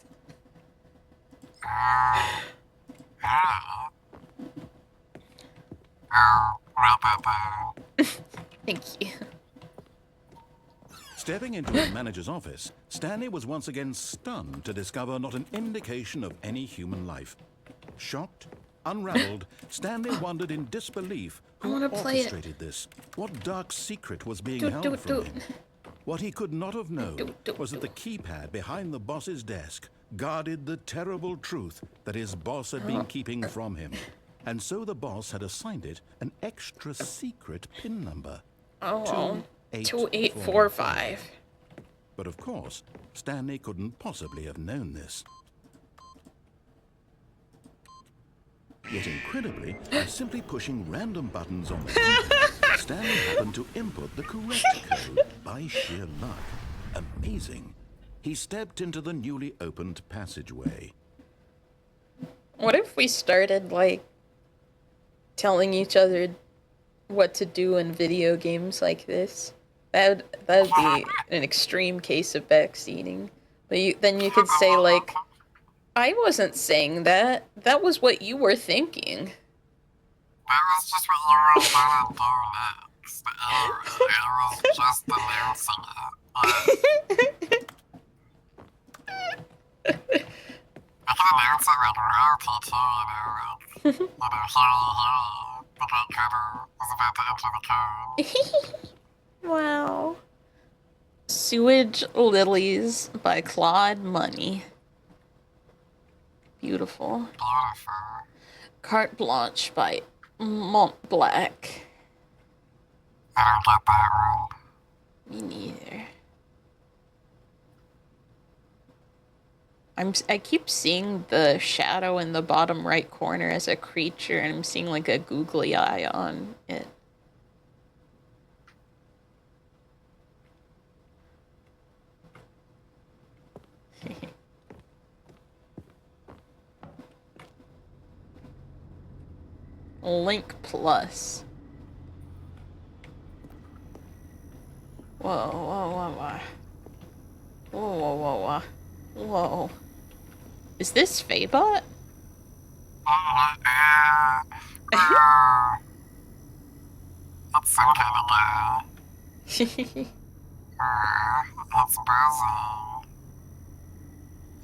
Thank you. Stepping into his manager's office, Stanley was once again stunned to discover not an indication of any human life. Shocked, unraveled, Stanley wondered in disbelief who orchestrated this. What dark secret was being held from him? What he could not have known was that the keypad behind the boss's desk guarded the terrible truth that his boss had been keeping from him. And so the boss had assigned it an extra secret PIN number. Oh, 2845. But of course, Stanley couldn't possibly have known this. Yet incredibly, by simply pushing random buttons on the keypad, Stanley happened to input the correct code by sheer luck. Amazing. He stepped into the newly opened passageway. What if we started, like, telling each other what to do in video games like this? That'd be an extreme case of backseating. But then you could say, like, I wasn't saying that. That was what you were thinking. That was just what you were trying to do next. It was just announcing it. I can announce it like royalty too, like, Harry, the great Cuddle is about to enter the code. Wow. Sewage Lilies by Claude Money. Beautiful. Beautiful. Carte Blanche by Mont Black. I don't get that one. Me neither. I keep seeing the shadow in the bottom right corner as a creature, and I'm seeing like a googly eye on it. Link Plus. Whoa, whoa, whoa, whoa. Whoa, whoa, whoa, whoa. Whoa. Is this Faebot? It's some kind of guy. It's busy. I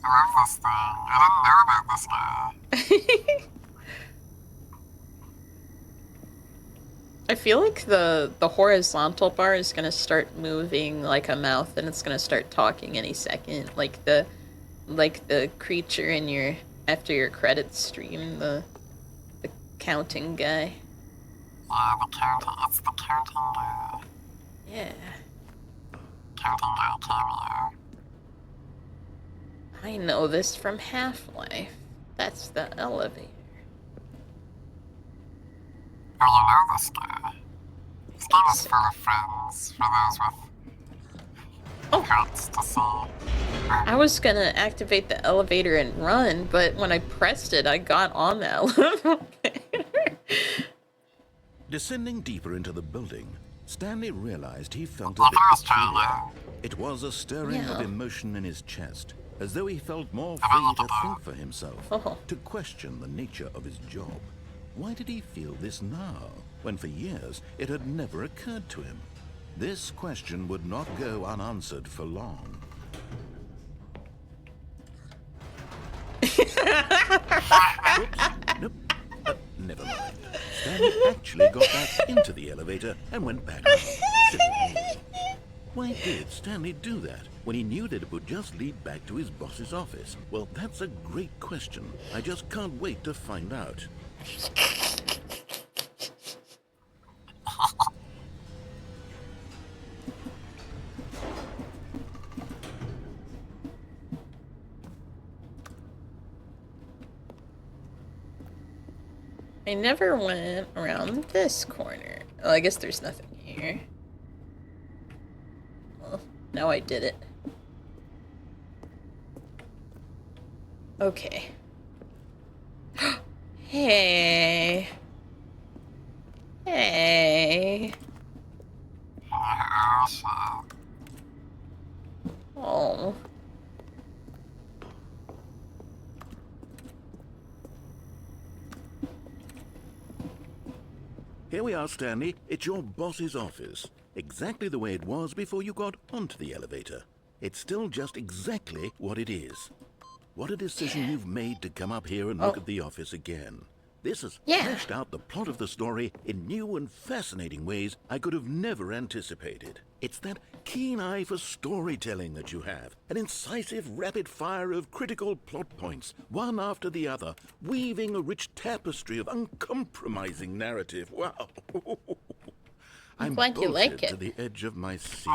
love this thing. I didn't know about this guy. I feel like the horizontal bar is gonna start moving like a mouth, and it's gonna start talking any second, like the creature in your after your credits stream, the counting guy. Yeah, the counting. It's the counting guy. Yeah. Counting guy cameo. I know this from Half-Life. That's the elevator. Oh, you know this guy. This game is full of friends for those with hurts to see. I was gonna activate the elevator and run, but when I pressed it, I got on the elevator. Descending deeper into the building, Stanley realized he felt a bit peculiar. It was a stirring of emotion in his chest, as though he felt more free to think for himself, to question the nature of his job. Why did he feel this now, when for years it had never occurred to him? This question would not go unanswered for long. Oops, nope, never mind. Stanley actually got back into the elevator and went back up. Why did Stanley do that when he knew that it would just lead back to his boss's office? Well, that's a great question. I just can't wait to find out. I never went around this corner. Oh, I guess there's nothing here. Well, now I did it. Okay. Hey. Hey. Oh. Here we are, Stanley. It's your boss's office. Exactly the way it was before you got onto the elevator. It's still just exactly what it is. What a decision you've made to come up here and look at the office again. This has fleshed out the plot of the story in new and fascinating ways I could have never anticipated. It's that keen eye for storytelling that you have, an incisive rapid fire of critical plot points, one after the other, weaving a rich tapestry of uncompromising narrative. Wow. I'm glad you like it. to the edge of my seat.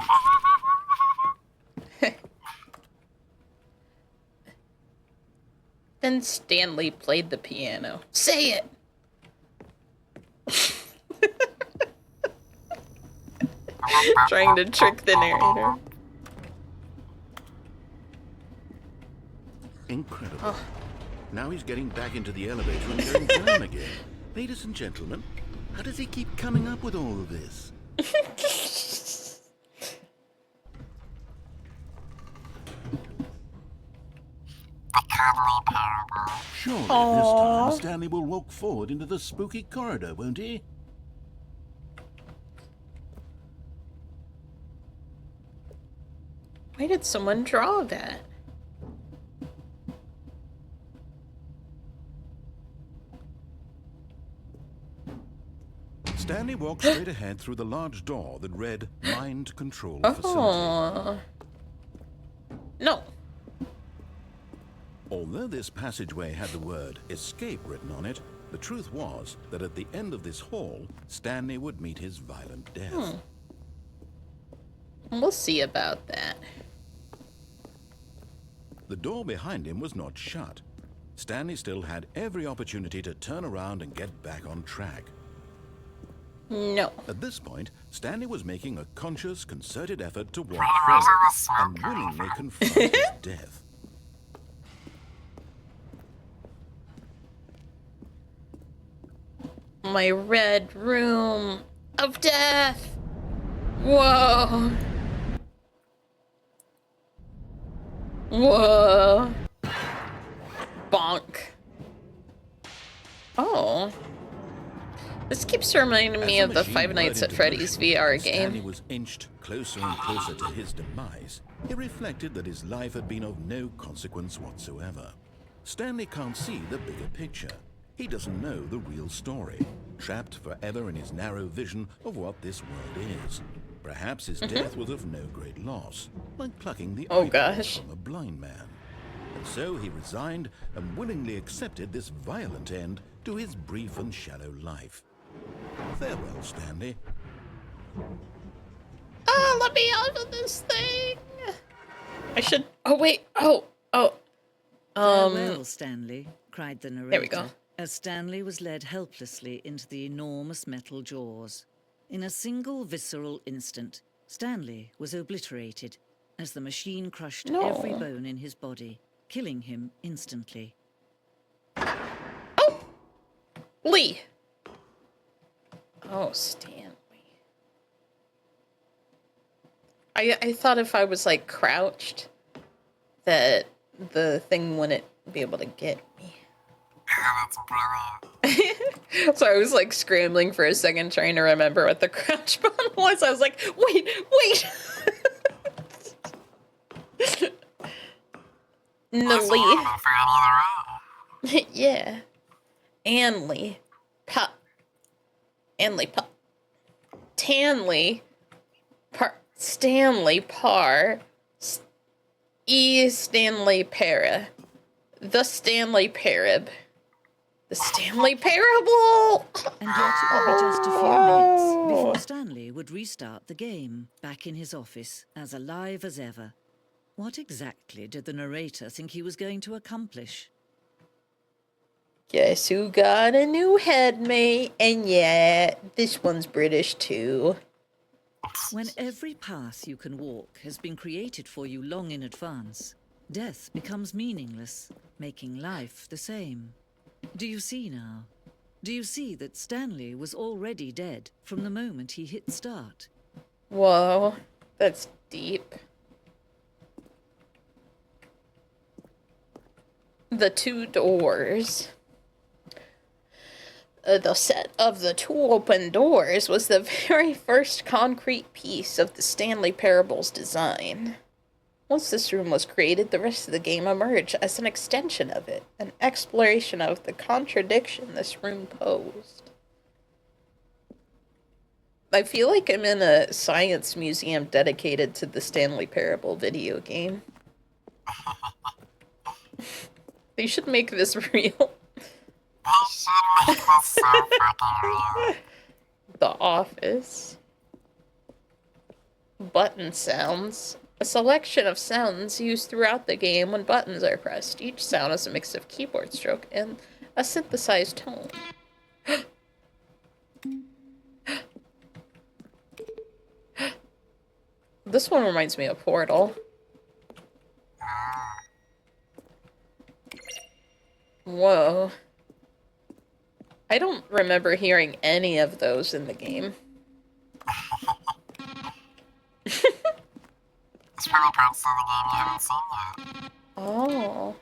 Then Stanley played the piano. Say it! Trying to trick the narrator. Incredible. Oh. Now he's getting back into the elevator and going down again. Ladies and gentlemen, how does he keep coming up with all of this? The Cuddle Parable. Surely this time Stanley will walk forward into the spooky corridor, won't he? Why did someone draw that? Stanley walked straight ahead through the large door that read Mind Control Facility. No. Although this passageway had the word escape written on it, the truth was that at the end of this hall, Stanley would meet his violent death. We'll see about that. The door behind him was not shut. Stanley still had every opportunity to turn around and get back on track. No. At this point, Stanley was making a conscious, concerted effort to walk forward and willingly confront his death. My red room of death. Whoa. Whoa. Bonk. Oh. This keeps reminding me of the Five Nights at Freddy's VR game. Stanley was inched closer and closer to his demise. It reflected that his life had been of no consequence whatsoever. Stanley can't see the bigger picture. He doesn't know the real story, trapped forever in his narrow vision of what this world is. Perhaps his death was of no great loss, like plucking the eyeball from a blind man. And so he resigned and willingly accepted this violent end to his brief and shallow life. Farewell, Stanley. Oh, let me out of this thing. I should... Oh, wait. Farewell, Stanley, cried the narrator. There we go. As Stanley was led helplessly into the enormous metal jaws. In a single visceral instant, Stanley was obliterated as the machine crushed every bone in his body, killing him instantly. Oh! Lee! Oh, Stanley. I thought if I was, like, crouched, that the thing wouldn't be able to get me. That's brilliant. So I was like scrambling for a second trying to remember what the crouch button was. I was like, wait. Nlee. Yeah. Anley. Pup. Anley Pup. Tanley. Stanley Parr. Stanley Para. The Stanley Parable. The Stanley Parable! And yet it would be just a few minutes before Stanley would restart the game, back in his office, as alive as ever. What exactly did the narrator think he was going to accomplish? Guess who got a new headmate? And yeah, this one's British too. When every path you can walk has been created for you long in advance, death becomes meaningless, making life the same. Do you see now? Do you see that Stanley was already dead from the moment he hit start? Whoa, that's deep. The two doors. The set of the two open doors was the very first concrete piece of the Stanley Parable's design. Once this room was created, the rest of the game emerged as an extension of it, an exploration of the contradiction this room posed. I feel like I'm in a science museum dedicated to the Stanley Parable video game. They should make this real. The Office. Button sounds. A selection of sounds used throughout the game when buttons are pressed. Each sound is a mix of keyboard stroke and a synthesized tone. This one reminds me of Portal. Whoa. I don't remember hearing any of those in the game. There's probably parts of the game you haven't seen yet. Oh.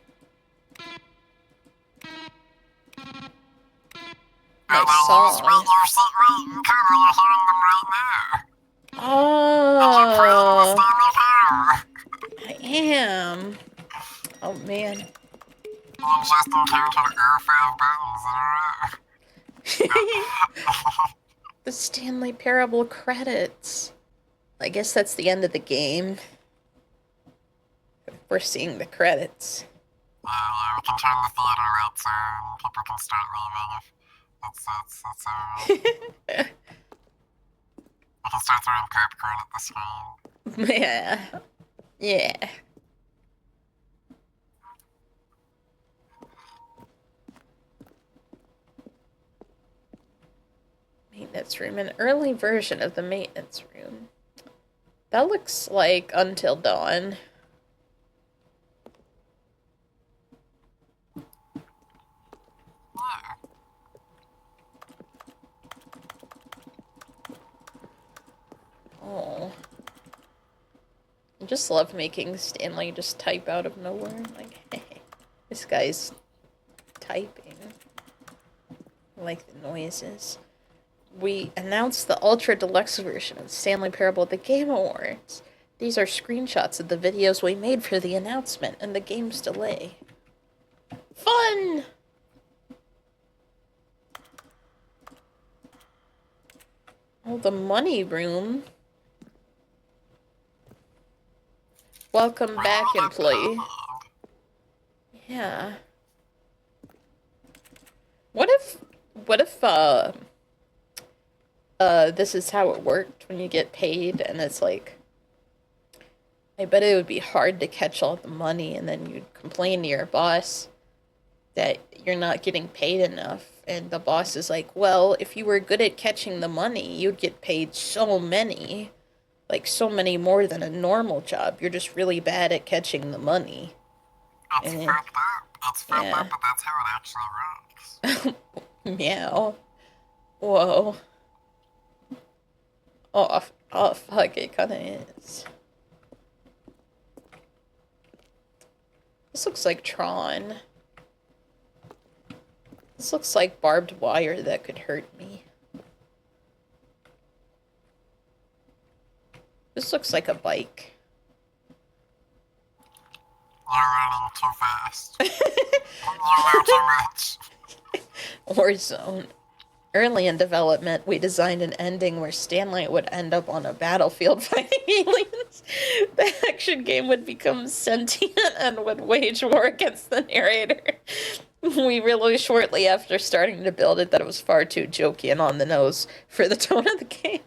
Just wait your seat right and Cuddle, you're hearing them right now. Oh. Stanley Parable. I am. Oh, man. You just encountered all 5 buttons in a row. The Stanley Parable credits. I guess that's the end of the game. We're seeing the credits. Yeah, we can turn the theater lights on. People can start leaving if that's alright. We can start throwing popcorn at the screen. Yeah. Yeah. Maintenance room. An early version of the maintenance room. That looks like Until Dawn. Yeah. Oh. I just love making Stanley just type out of nowhere. Like, hey, this guy's typing. I like the noises. We announced the Ultra Deluxe version of Stanley Parable at the Game Awards. These are screenshots of the videos we made for the announcement and the game's delay. Fun! Oh, the money room. Welcome back, employee. Yeah. What if this is how it worked when you get paid and it's like, I bet it would be hard to catch all the money and then you'd complain to your boss that you're not getting paid enough. And the boss is like, well, if you were good at catching the money, you'd get paid so many. Like, so many more than a normal job. You're just really bad at catching the money. It's fucked up. It's fucked up, but that's how it actually works. Meow. Whoa. Oh, fuck, it kinda is. This looks like Tron. This looks like barbed wire that could hurt me. This looks like a bike. You're running too fast. You know too much. Warzone. Early in development, we designed an ending where Stanley would end up on a battlefield fighting aliens. The action game would become sentient and would wage war against the narrator. We realized shortly after starting to build it that it was far too jokey and on the nose for the tone of the game.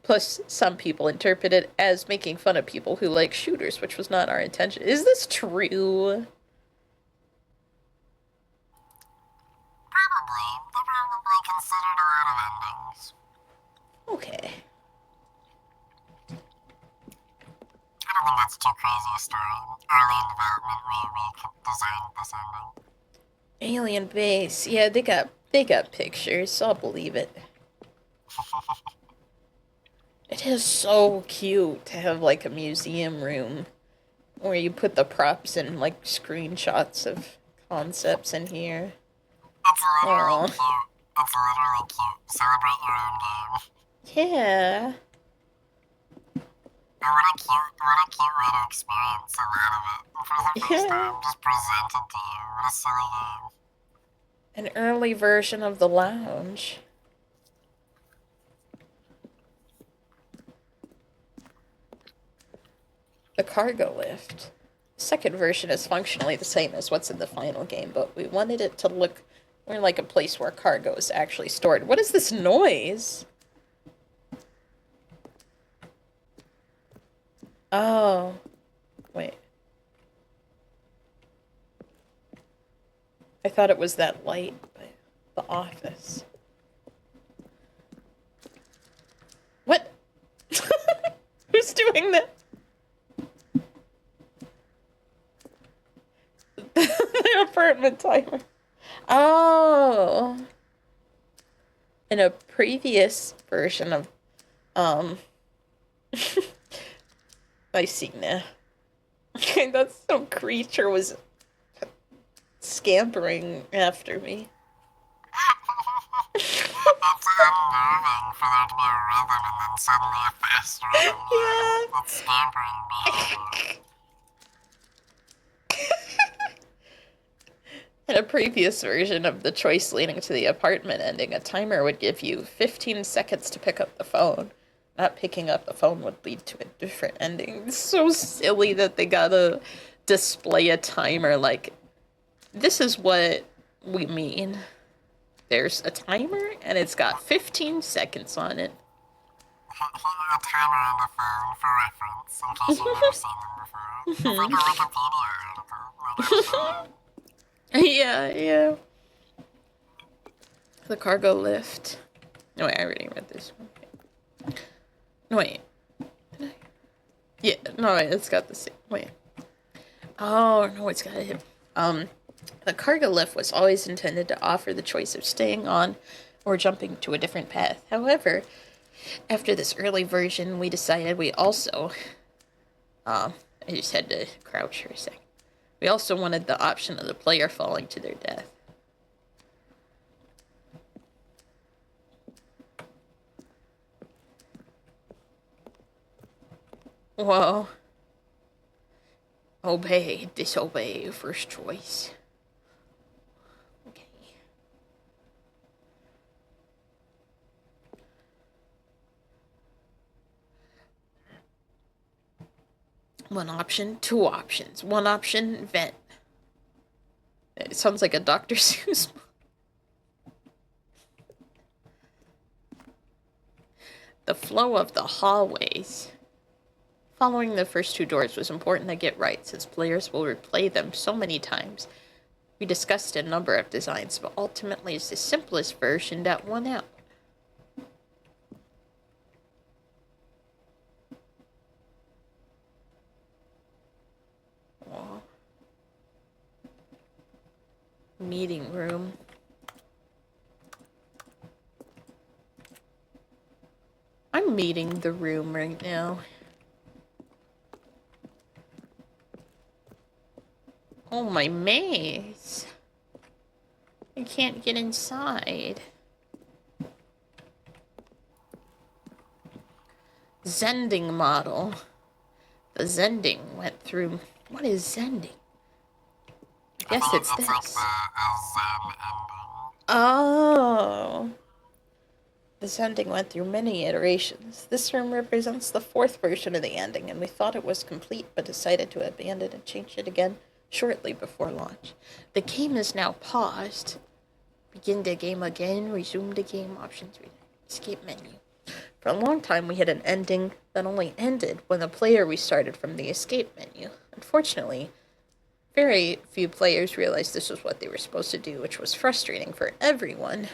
Plus, some people interpret it as making fun of people who like shooters, which was not our intention. Is this true? Probably. They probably considered a lot of endings. Okay. I don't think that's too crazy a story. Early in development, we designed this ending. Alien base. Yeah, they got pictures, so I'll believe it. It is so cute to have like a museum room where you put the props and like screenshots of concepts in here. It's literally Aw. cute. It's literally cute. Celebrate your own game. Yeah. What a cute way to experience a lot of it for the first time, just presented to you. What a silly game. An early version of the lounge. The cargo lift. The second version is functionally the same as what's in the final game, but we wanted it to look more like a place where cargo is actually stored. What is this noise? Oh. Wait. I thought it was that light, but the office. What? Who's doing that? The apartment timer. Oh. In a previous version of, I see now. That some creature was scampering after me. It's unnerving for there to be a rhythm and then suddenly a fast rhythm. Yeah. That's scampering behavior. In a previous version of the choice leading to the apartment ending, a timer would give you 15 seconds to pick up the phone. Not picking up the phone would lead to a different ending. It's so silly that they gotta display a timer like This is what we mean. There's a timer, and it's got 15 seconds on it. Hit your timer on the phone for reference, in case you've never seen them before. It's like a Wikipedia article where they show Yeah. The cargo lift. No, wait, I already read this one. No, wait. Did I? Yeah, no, wait, it's got the same. Wait. Oh, no, it's got it. The cargo lift was always intended to offer the choice of staying on or jumping to a different path. However, after this early version, we decided we also, I just had to crouch for a second. We also wanted the option of the player falling to their death. Whoa. Obey, disobey, first choice. Okay. One option, two options. One option, vent. It sounds like a Dr. Seuss book. The flow of the hallways. Following the first two doors was important to get right, since players will replay them so many times. We discussed a number of designs, but ultimately it's the simplest version that won out. Aww. Meeting room. I'm meeting the room right now. Oh, my maze. I can't get inside. Zending model. The Zending went through... What is Zending? I guess it's this. Like the Zen ending. Oh. The Zending went through many iterations. This room represents the fourth version of the ending, and we thought it was complete, but decided to abandon and change it again shortly before launch. The game is now paused. Begin the game again, resume the game, options, escape menu. For a long time, we had an ending that only ended when the player restarted from the escape menu. Unfortunately, very few players realized this was what they were supposed to do, which was frustrating for everyone.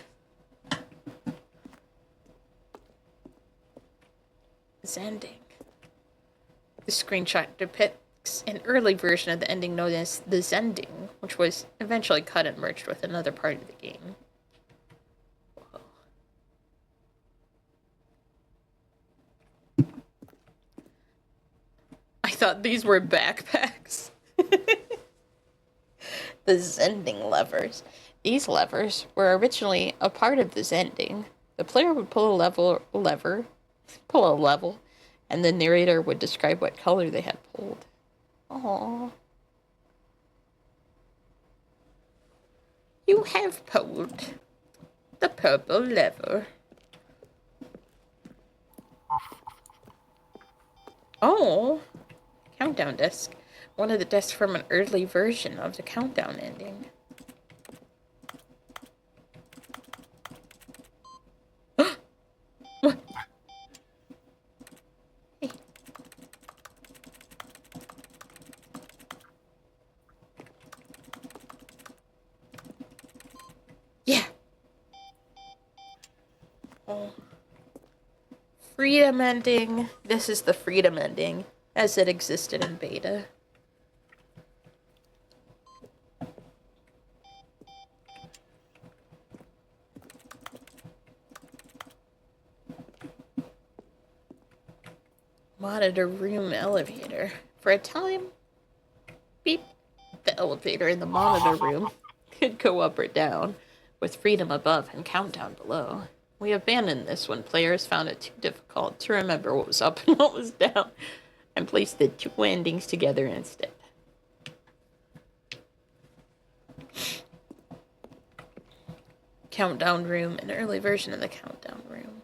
Zending. The screenshot depicts an early version of the ending known as the Zending, which was eventually cut and merged with another part of the game. Whoa. I thought these were backpacks. The Zending levers. These levers were originally a part of the Zending. The player would pull a lever, and the narrator would describe what color they had pulled. Aww. You have pulled the purple lever. Oh, countdown disc. One of the discs from an early version of the countdown ending. What? Hey. Yeah. Oh. Freedom ending. This is the freedom ending as it existed in beta. Monitor room elevator. For a time, beep, the elevator in the monitor room could go up or down, with freedom above and countdown below. We abandoned this when players found it too difficult to remember what was up and what was down, and placed the two endings together instead. Countdown room, an early version of the countdown room.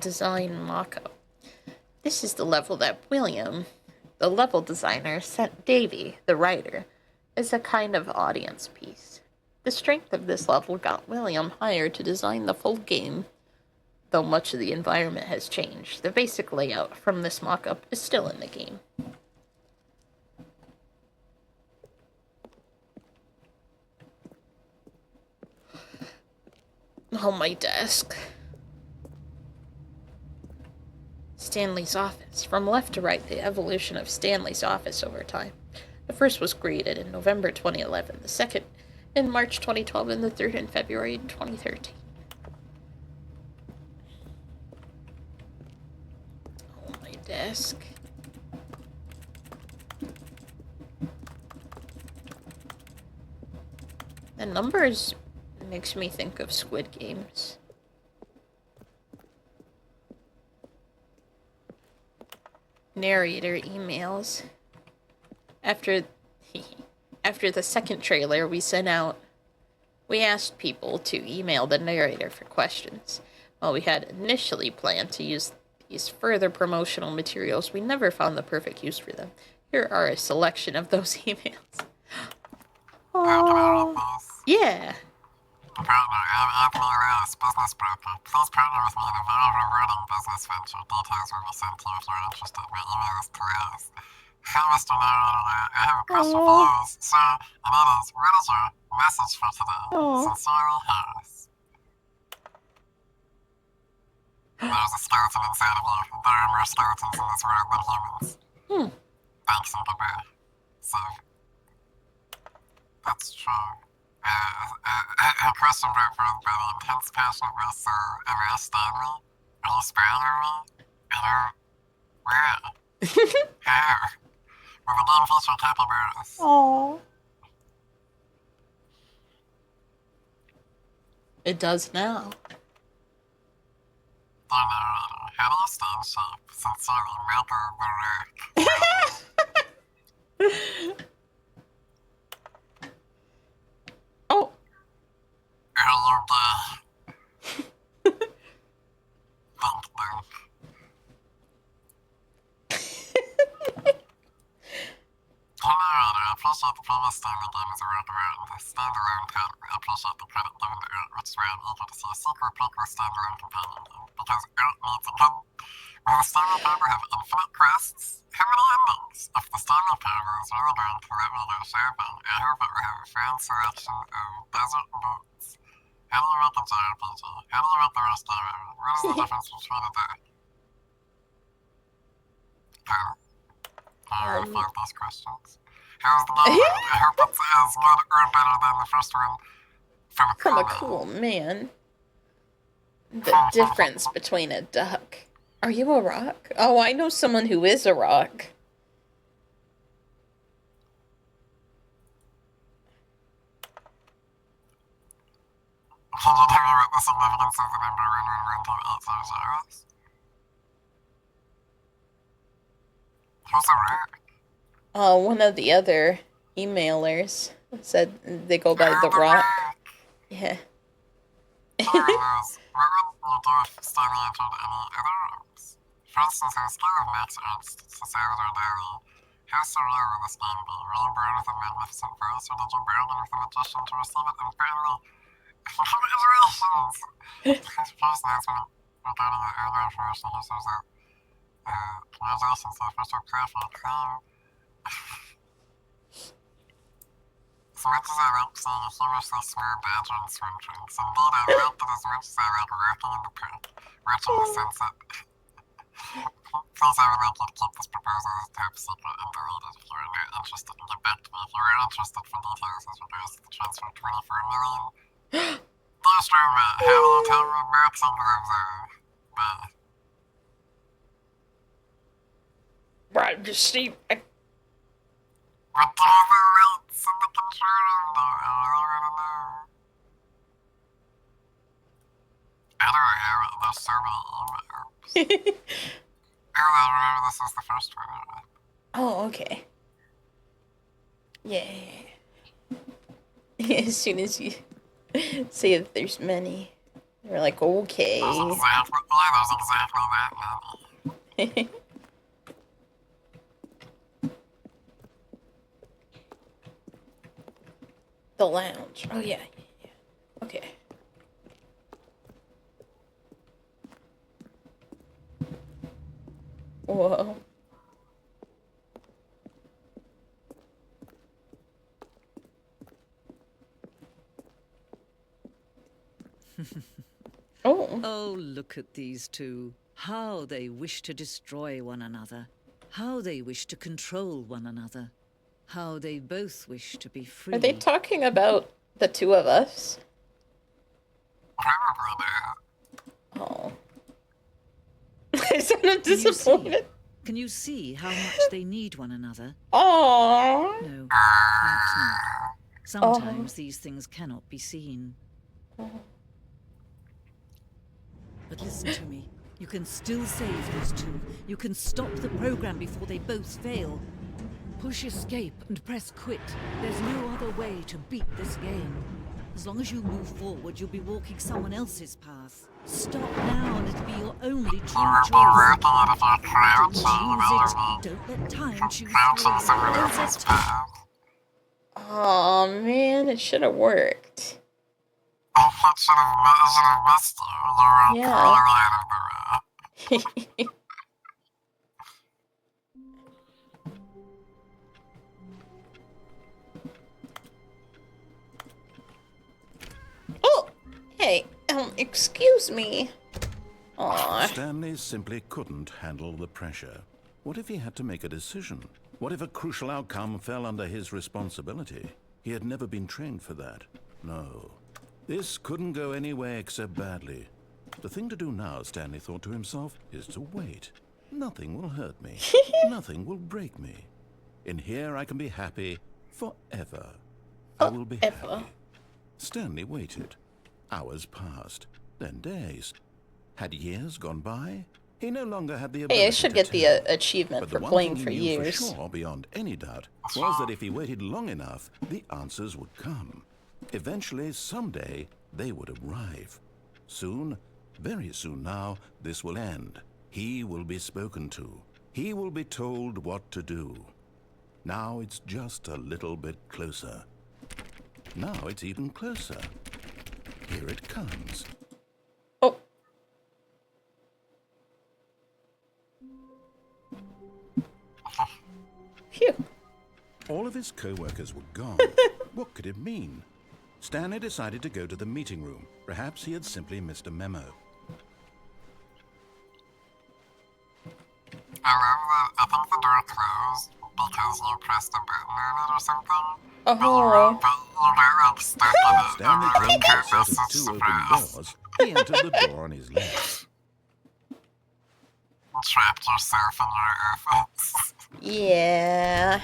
design mock-up. This is the level that William, the level designer, sent Davy, the writer, as a kind of audience piece. The strength of this level got William hired to design the full game, though much of the environment has changed. The basic layout from this mock-up is still in the game. Oh, my desk. Stanley's office. From left to right, the evolution of Stanley's office over time. The first was created in November 2011, the second in March 2012, and the third in February 2013. Oh, my desk. The numbers makes me think of Squid Games. Narrator emails. After the second trailer we sent out, we asked people to email the narrator for questions. While we had initially planned to use these further promotional materials, we never found the perfect use for them. Here are a selection of those emails. Oh, yeah. Partner, I'm Anthony Reyes, business broker. Please partner with me in a very rewarding business venture. Details will be sent to you if you're interested. My email is to Reyes. Hey, Mr. Narrator, I have a question for you, sir, and that is, what is your message for today? Sincerely, Harris. There's a skeleton inside of you. There are more skeletons in this world than humans. Thanks and goodbye. So, that's true. A question brought forth by the intense passion was, am I Stanley? Are you spoiling me? Where? How? Will the game feature capybaras? Aww. It does now. Dear narrator, how do you stay in shape? Sincerely, Michael the Rock. Oh. Are you gay? Think. Narrator, I appreciate the previous Stanley game as a workaround. A standalone title. I appreciate the credit given to Art, which is why I'm eager to see a sequel, prequel, standalone companion game. Because Art needs a gun. Will the Stanley Parable have infinite quests? How many endings? If the Stanley Parable is really going to let me go shopping, I hope it will have a fan selection of desert boots. How do you make a JRPG? How do you make the rest of it? What is the difference between a day? Can you reflect these questions? How's the game? I hope it's as good or better than the first one from a cool man. The difference between a duck. Are you a rock? Oh, I know someone who is a rock. Can you tell me what the significance of the number 1112800 is? Who's a rock? One of the other emailers said they go by the rock. Yeah. Anyways, what would you do if Stanley entered any other rooms? For instance, on a scale of max angst to Salvador Dali, how surreal will this game be? Were you born with a magnificent voice, or did you bargain with a magician to receive it? And finally, congratulations! His first announcement regarding the earlier information users that, congratulations to the first clarified claim. As much as I like seeing a humorously small badger in swim trunks, indeed I like it as much as I like walking in the park, watching the sunset. Please, I would like you to keep this proposal as top secret and delete it if you are not interested, and get back to me if you are interested for details as regards to the transfer of 24 million. Dear Stroma, how will you tell me boxing gloves are? Bye. Right, just see. What do the lights in the control room do? I really want to know. I don't have it. There's so many emails. I remember this is the first one, right? Oh, okay. Yeah. As soon as you say that there's many, You're like, okay. There's exactly, yeah, there's exactly that many. The lounge. Oh, yeah. Okay. Whoa. Oh. Oh, look at these two. How they wish to destroy one another. How they wish to control one another. How they both wish to be free. Are they talking about the two of us? Probably not. Oh. I sounded disappointed. Can you see how much they need one another? Aww. No, perhaps not. Sometimes these things cannot be seen. But listen to me. You can still save these two. You can stop the program before they both fail. Push escape and press quit. There's no other way to beat this game. As long as you move forward, you'll be walking someone else's path. Stop now and it'll be your only true You will be choice. working it if you're crouching, Choose believe me. it. Don't let time choose Crouching for someone you. else's path. Oh man, it should have worked. If it should have missed you, you were Yeah. clearly out of the way. Oh, hey, excuse me. Aw. Stanley simply couldn't handle the pressure. What if he had to make a decision? What if a crucial outcome fell under his responsibility? He had never been trained for that. No. This couldn't go any way except badly. The thing to do now, Stanley thought to himself, is to wait. Nothing will hurt me. Nothing will break me. In here I can be happy forever. I will be Forever. happy. Stanley waited. Hours passed, then days. Had years gone by? He no longer had the ability Hey, I should to get the tell. achievement But for the one playing thing for he knew years. for sure, beyond any doubt, was that if he waited long enough, the answers would come. Eventually, someday, they would arrive. Soon, very soon now, this will end. He will be spoken to. He will be told what to do. Now it's just a little bit closer. Now it's even closer. Here it comes. Oh. Phew. All of his co-workers were gone. What could it mean? Stanley decided to go to the meeting room. Perhaps he had simply missed a memo. I love that. I think the door closed because you pressed a button on it or something. But Oh. you got like stuck in it. Stanley and came to a couldn't set of two open doors. He entered the door on his left. Trapped yourself in your efforts. Yeah.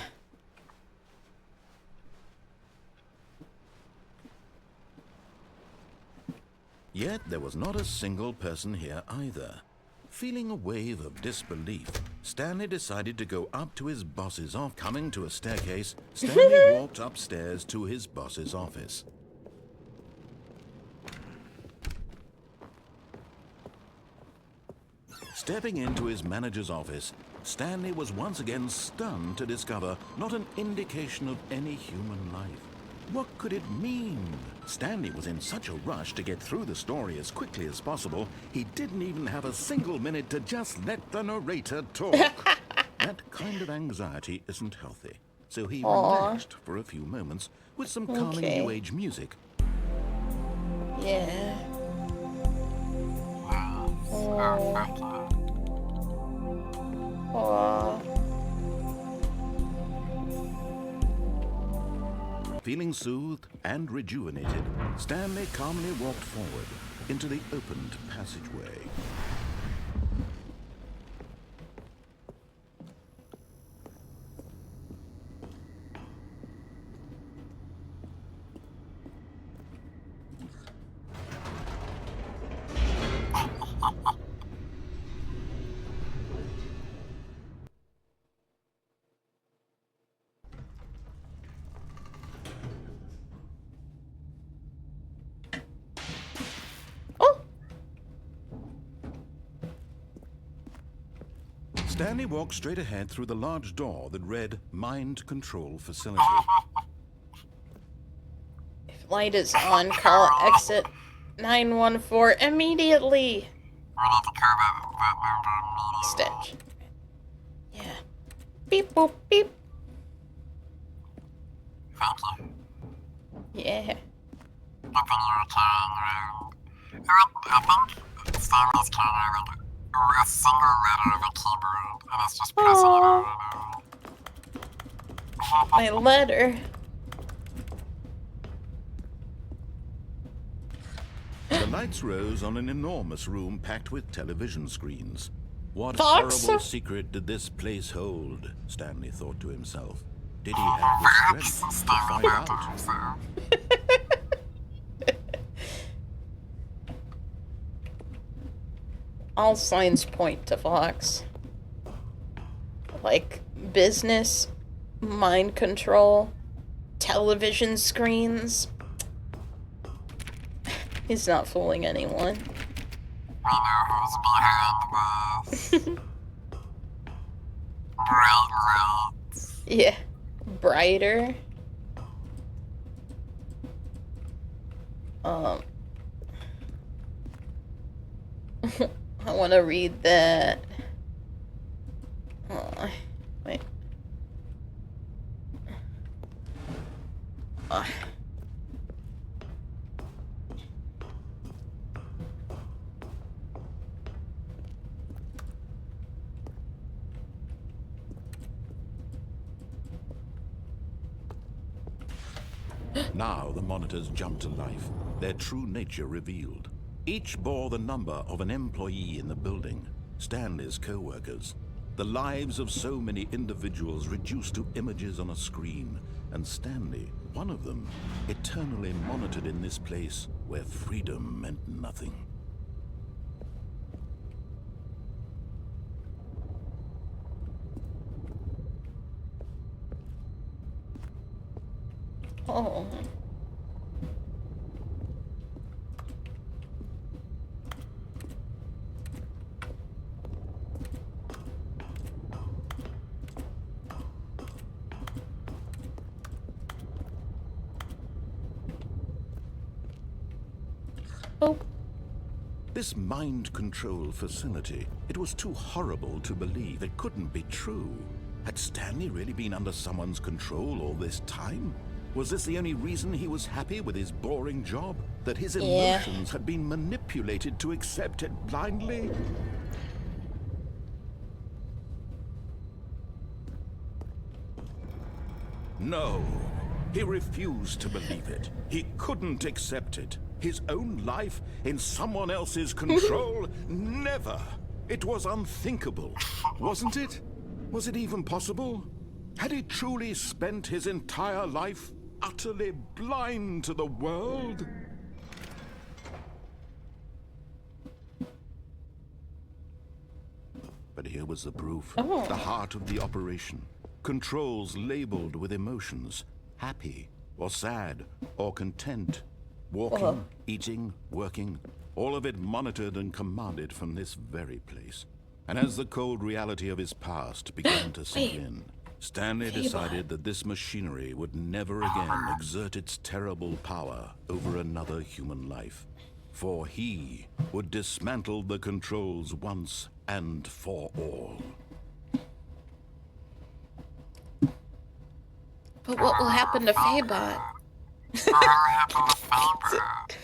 Yet there was not a single person here either. Feeling a wave of disbelief, Stanley decided to go up to his boss's office. Coming to a staircase, Stanley walked upstairs to his boss's office. Stepping into his manager's office, Stanley was once again stunned to discover not an indication of any human life. What could it mean? Stanley was in such a rush to get through the story as quickly as possible, he didn't even have a single minute to just let the narrator talk. That kind of anxiety isn't healthy, so he relaxed for a few moments with some calming Okay. New Age music. Yeah. Oh, fuck you. Aw. Feeling soothed and rejuvenated, Stanley calmly walked forward into the opened passageway. Oh, Stanley walked straight ahead through the large door that read Mind Control Facility. If light is on, call exit 914 immediately. We need to call that number immediately. Stitch. Yeah. Beep boop beep. Thank you. Yeah. Good thing you were carrying around. I think Stanley's carrying around a single letter of a keyboard, and it's just pressing it over and over. My letter. The lights rose on an enormous room packed with television screens. What Fox? horrible secret did this place hold? Stanley thought to himself. Did he have the strength to find out? All signs point to Fox. Like business, mind control, television screens. He's not fooling anyone. We know who's behind this. Bright lights. Yeah. Brighter. I want to read that. Oh, wait. Oh. Now the monitors jumped to life, their true nature revealed. Each bore the number of an employee in the building, Stanley's co-workers. The lives of so many individuals reduced to images on a screen, and Stanley, one of them, eternally monitored in this place where freedom meant nothing. Oh. Oh. This mind control facility, it was too horrible to believe. It couldn't be true. Had Stanley really been under someone's control all this time? Was this the only reason he was happy with his boring job? That his emotions had been manipulated to accept it blindly? No, he refused to believe it. He couldn't accept it. His own life in someone else's control? Never! It was unthinkable, wasn't it? Was it even possible? Had he truly spent his entire life utterly blind to the world? But here was the proof, the heart of the operation. Controls labeled with emotions, happy or sad or content. Walking, eating, working, all of it monitored and commanded from this very place. And as the cold reality of his past began to sink in, Stanley decided that this machinery would never again exert its terrible power over another human life. For he would dismantle the controls once and for all. But what will happen to Faebot? What happened to Faebot?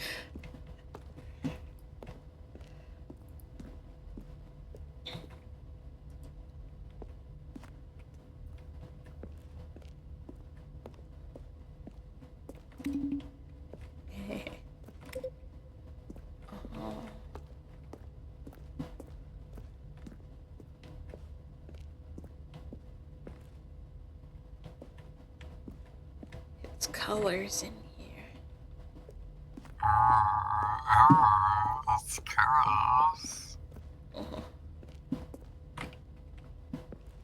It's colors in here. Oh, that's colors.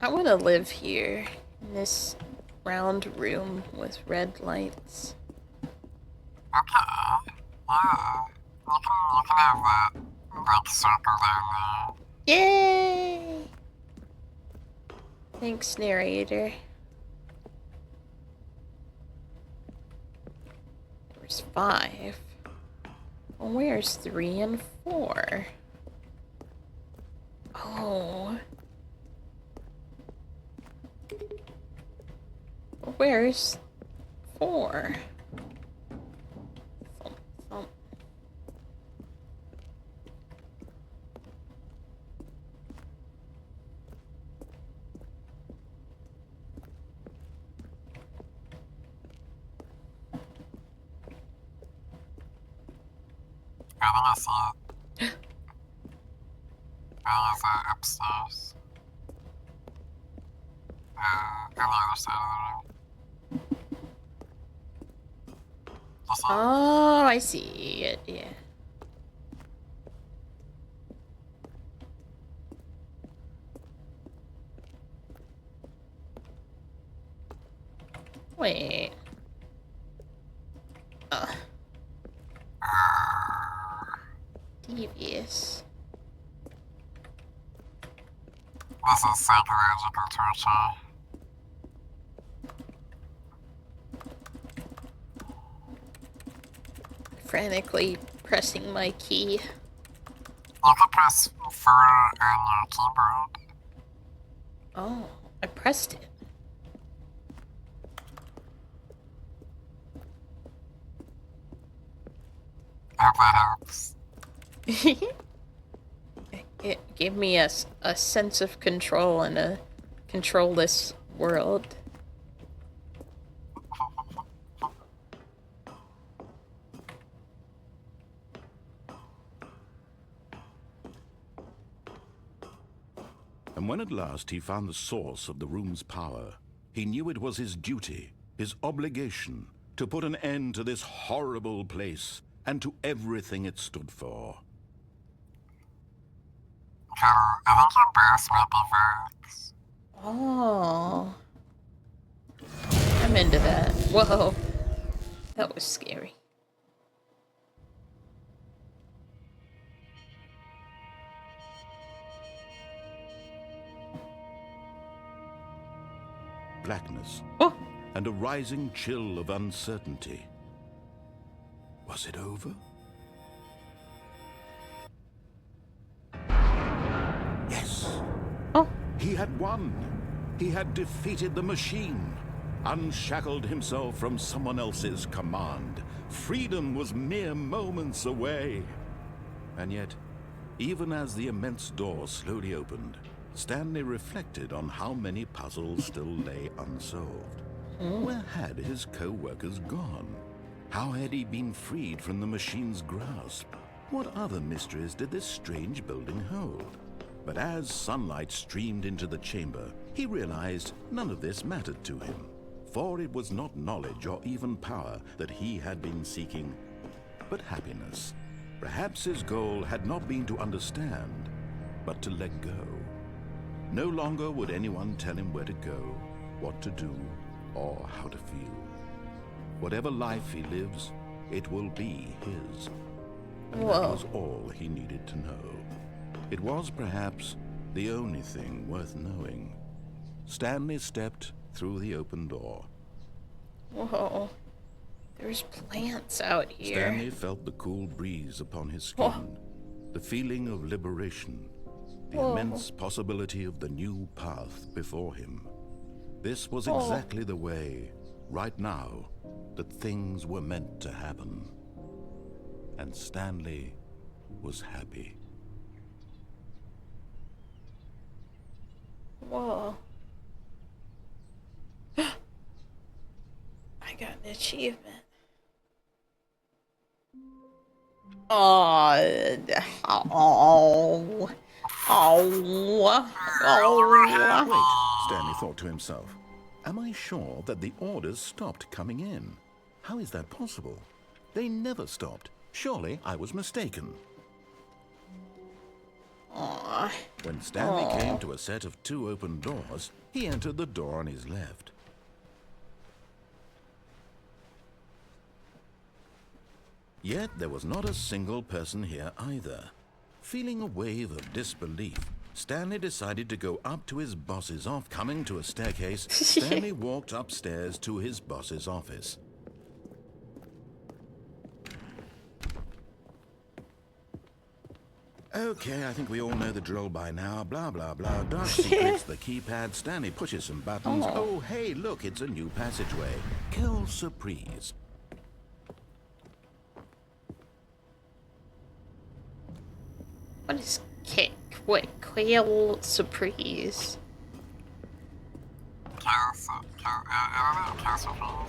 I want to live here in this round room with red lights. Okay. Yeah. You can have that big circle down there. Yay! Thanks, narrator. There's 5. Well, where's 3 and 4? Oh. Where's 4? Thump, thump. I think I see it. Where is it? Upstairs. On the other side of the room. You see it? Oh, I see it, yeah. Wait. Devious. This is psychological torture. Frantically pressing my key. You can press 4 on your keyboard. Oh, I pressed it. I hope that helps. It gave me a sense of control in a controlless world. And when at last he found the source of the room's power, he knew it was his duty, his obligation, to put an end to this horrible place and to everything it stood for. Cuddle, I think your boss might be Vox. Oh. I'm into that. Whoa. That was scary. Blackness Oh. and a rising chill of uncertainty. Was it over? Yes. Oh. He had won. He had defeated the machine, unshackled himself from someone else's command. Freedom was mere moments away. And yet, even as the immense door slowly opened, Stanley reflected on how many puzzles still lay unsolved. Where had his co-workers gone? How had he been freed from the machine's grasp? What other mysteries did this strange building hold? But as sunlight streamed into the chamber, he realized none of this mattered to him, for it was not knowledge or even power that he had been seeking, but happiness. Perhaps his goal had not been to understand, but to let go. No longer would anyone tell him where to go, what to do, or how to feel. Whatever life he lives, it will be his. And that Whoa. was all he needed to know. It was perhaps the only thing worth knowing. Stanley stepped through the open door. Whoa. There's plants out here. Stanley felt the cool breeze upon his skin, the feeling of liberation, the immense possibility of the new path before him. This was exactly the way, right now, that things were meant to happen. And Stanley was happy. Whoa. I got an achievement. Oh. Oh. Oh. Wait, Stanley thought to himself. Am I sure that the orders stopped coming in? How is that possible? They never stopped. Surely I was mistaken. Aw. When Stanley came to a set of 2 open doors, he entered the door on his left. Yet there was not a single person here either. Feeling a wave of disbelief, Stanley decided to go up to his boss's office. Coming to a staircase, Stanley walked upstairs to his boss's office. Okay, I think we all know the drill by now. Blah, blah, blah. Dark secrets, the keypad. Stanley pushes some buttons. Oh, hey, look, it's a new passageway. Kill surprise. What is kick? What? Quail surprise? Kill surprise.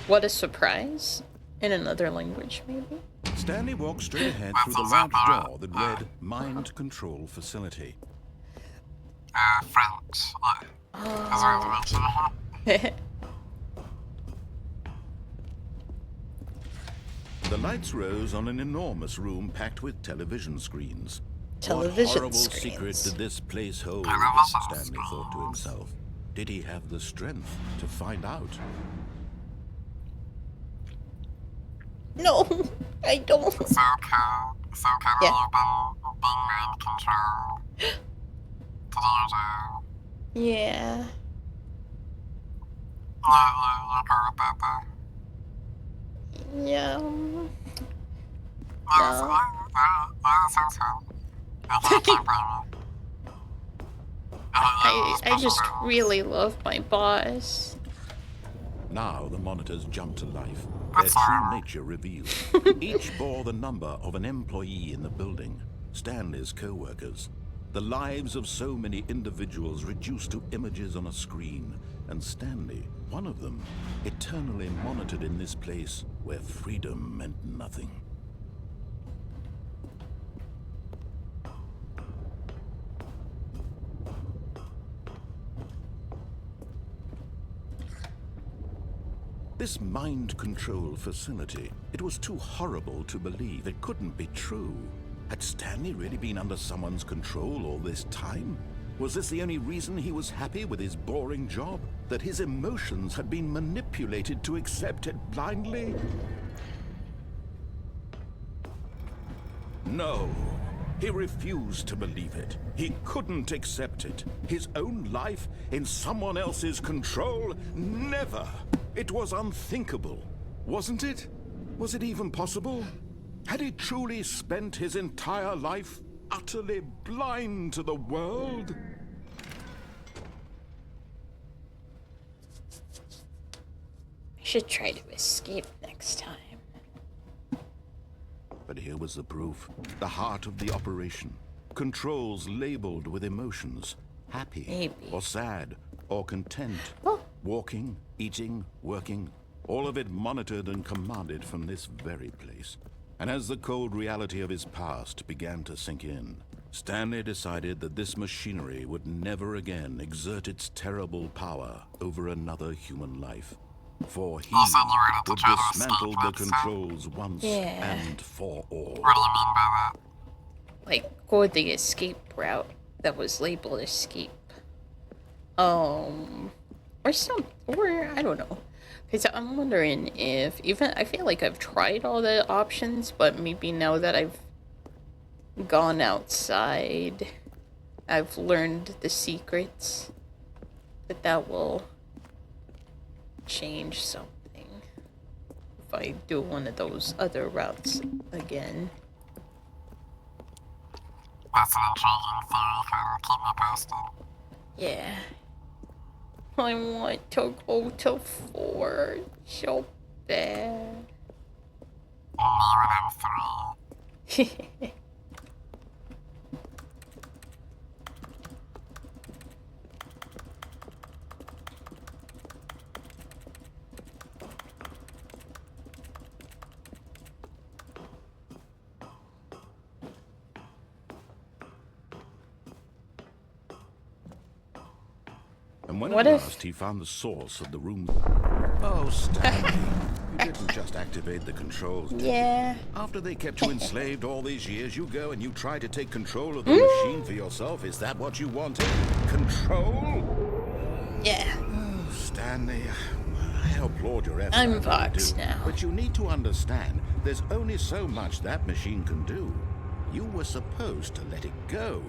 What a surprise! In another language, maybe? Stanley walked straight ahead through the large door that read Mind Control Facility. French. The lights rose on an enormous room packed with television screens. Television What horrible screens. secret did this place hold? Stanley thought to himself. Did he have the strength to find out? No, I don't. So cool. So cool. Yeah. You've been mind control. Did you do? Yeah. You go with that though. Yeah. That sounds fun. I can't blame you. I just really love my boss. Now the monitors jumped to life, their true nature revealed. Each bore the number of an employee in the building, Stanley's co-workers. The lives of so many individuals reduced to images on a screen, and Stanley, one of them, eternally monitored in this place where freedom meant nothing. This mind control facility, it was too horrible to believe. It couldn't be true. Had Stanley really been under someone's control all this time? Was this the only reason he was happy with his boring job? That his emotions had been manipulated to accept it blindly? No. He refused to believe it. He couldn't accept it. His own life in someone else's control? Never! It was unthinkable, wasn't it? Was it even possible? Had he truly spent his entire life utterly blind to the world? I should try to escape next time. But here was the proof. The heart of the operation. Controls labeled with emotions. Happy, Maybe. or sad, or content. Oh. Walking, eating, working. All of it monitored and commanded from this very place. And as the cold reality of his past began to sink in, Stanley decided that this machinery would never again exert its terrible power over another human life. For he would dismantle the controls once and for all. What do you mean by that? Like, go the escape route that was labeled escape. Or I don't know. Because I'm wondering if I feel like I've tried all the options, but maybe now that I've gone outside, I've learned the secrets, that will change something if I do one of those other routes again. That's an intriguing theory, Cuddle. Keep me posted. Yeah. I want to go to 4 so bad. Me when I'm 3. And when What at if- last he found the source of the room... Oh, Stanley, you didn't just activate the controls, did you? Yeah. After they kept you enslaved all these years, you go and you try to take control of the machine for yourself. Is that what you wanted? Control? Yeah. Oh, Stanley, applaud your effort. I'm I really Vox do. now. But you need to understand, there's only so much that machine can do. You were supposed to let it go,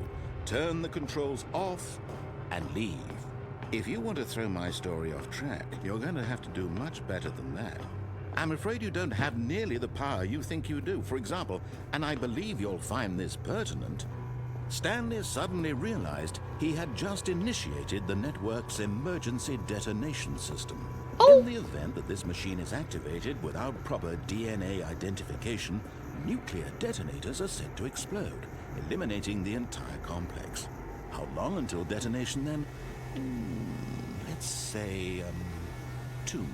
turn the controls off, and leave. If you want to throw my story off track, you're going to have to do much better than that. I'm afraid you don't have nearly the power you think you do. For example, and I believe you'll find this pertinent, Stanley suddenly realized he had just initiated the network's emergency detonation system. In the event that this machine is activated without proper DNA identification, nuclear detonators are set to explode, eliminating the entire complex. How long until detonation then? Let's say, 2 minutes.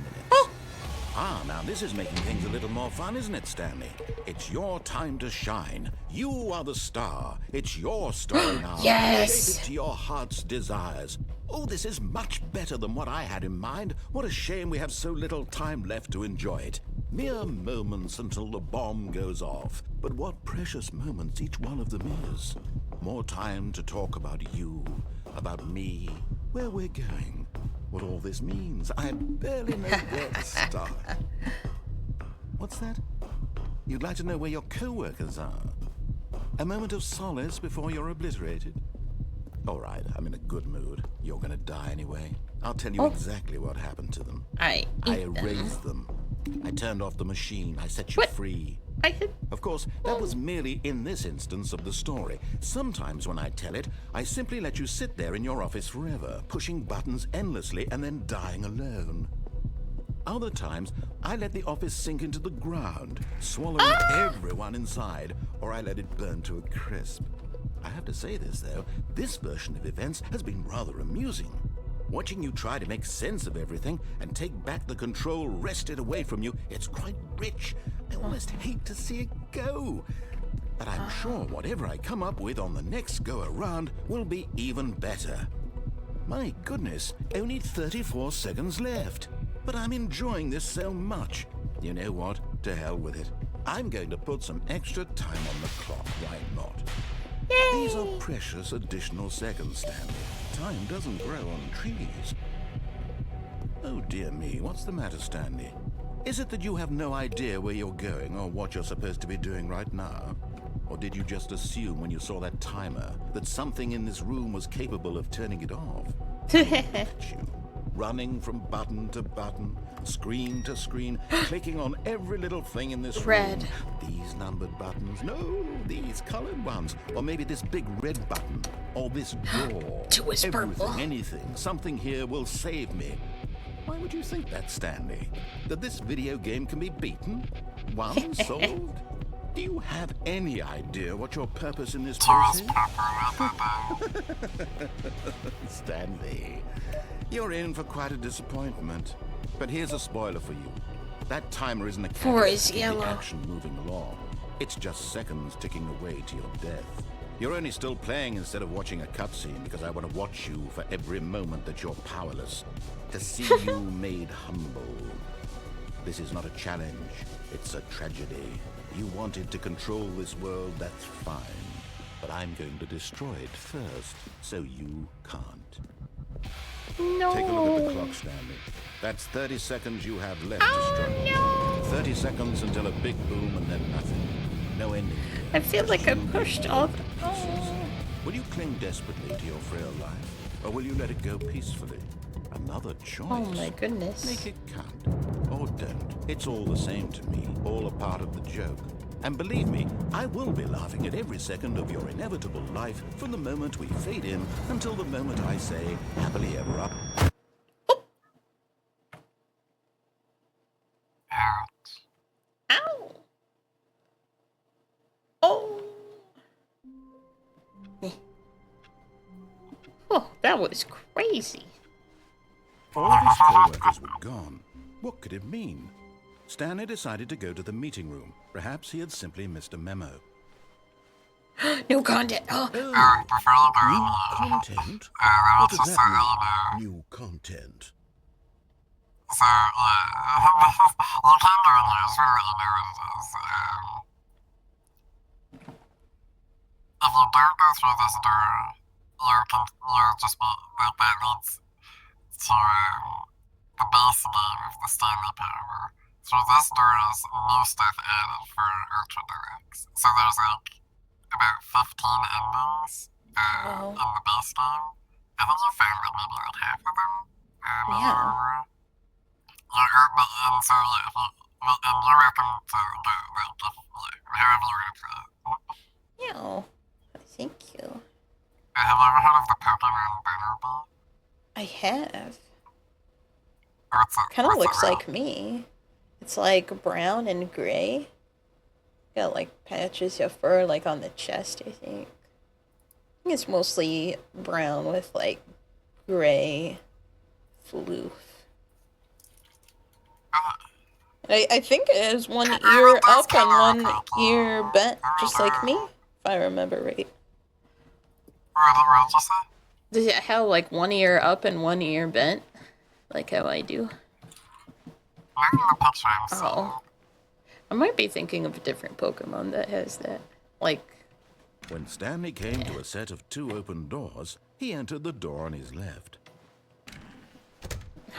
Now this is making things a little more fun, isn't it, Stanley? It's your time to shine. You are the star. It's your story now. Yes! Shape it to your heart's desires. Oh, this is much better than what I had in mind. What a shame we have so little time left to enjoy it. Mere moments until the bomb goes off. But what precious moments each one of them is. More time to talk about you, about me, where we're going, what all this means. I barely know where to start. What's that? You'd like to know where your co-workers are? A moment of solace before you're obliterated? All right, I'm in a good mood. You're gonna die anyway. I'll tell you exactly what happened to them. I erased them. I turned off the machine. I set you free. Of course, that was merely in this instance of the story. Sometimes when I tell it, I simply let you sit there in your office forever, pushing buttons endlessly and then dying alone. Other times, I let the office sink into the ground, swallowing everyone inside, or I let it burn to a crisp. I have to say this, though, this version of events has been rather amusing. Watching you try to make sense of everything and take back the control wrested away from you, it's quite rich. I almost hate to see it go. But I'm sure whatever I come up with on the next go-around will be even better. My goodness, only 34 seconds left. But I'm enjoying this so much. You know what? To hell with it. I'm going to put some extra time on the clock, why not? These are precious additional seconds, Stanley. Time doesn't grow on trees. Oh dear me, what's the matter, Stanley? Is it that you have no idea where you're going or what you're supposed to be doing right now? Or did you just assume when you saw that timer that something in this room was capable of turning it off? Look at you, running from button to button, screen to screen, clicking on every little thing in this room. These numbered buttons, no, these colored ones, or maybe this big red button, or this door. Everything, anything, something here will save me. Why would you think that, Stanley? That this video game can be beaten? Won? Solved? Do you have any idea what your purpose in this place is? Stanley, you're in for quite a disappointment. But here's a spoiler for you. That timer isn't a catalyst to keep the action moving along. It's just seconds ticking away to your death. You're only still playing instead of watching a cutscene because I want to watch you for every moment that you're powerless. To see you made humble. This is not a challenge. It's a tragedy. You wanted to control this world, that's fine. But I'm going to destroy it first, so you can't. No. Take a look at the clock, Stanley. That's 30 seconds you have left to struggle. No. 30 seconds until a big boom and then nothing. No ending here. I feel like I pushed all the... Will you cling desperately to your frail life, or will you let it go peacefully? Another choice. Oh my goodness. Make it count. Or don't. It's all the same to me. All a part of the joke. And believe me, I will be laughing at every second of your inevitable life from the moment we fade in until the moment I say, happily ever up. Ow. Oh. Oh, that was crazy. All of his co-workers were gone. What could it mean? Stanley decided to go to the meeting room. Perhaps he had simply missed a memo. New content. Oh. New content? What does that mean? New content. So, yeah, you can go in here as well, you know what it is. If you don't go through this door, you'll just be, like, that leads to, the base game of the Stanley Parable. Through this door is new stuff added for Ultra Deluxe. So there's like about 15 endings Oh. in the base game. I think you found like maybe like half of them. Yeah. And so yeah, and you're welcome to go like however you want to play it. Yeah. Thank you. Have you ever heard of the Pokemon Bumblebee? I have. What's it? Kind of what's looks it like me. It's like brown and gray. Got like patches of fur like on the chest, I think. I think it's mostly brown with like gray floof. I think it has one ear up and one ear bent, just like me, if I remember right. What did you say? Does it have like one ear up and one ear bent? Like how I do? Not in the picture I'm seeing. Oh. I might be thinking of a different Pokemon that has that. Like, When Stanley came to a set of 2 open doors, he entered the door on his left.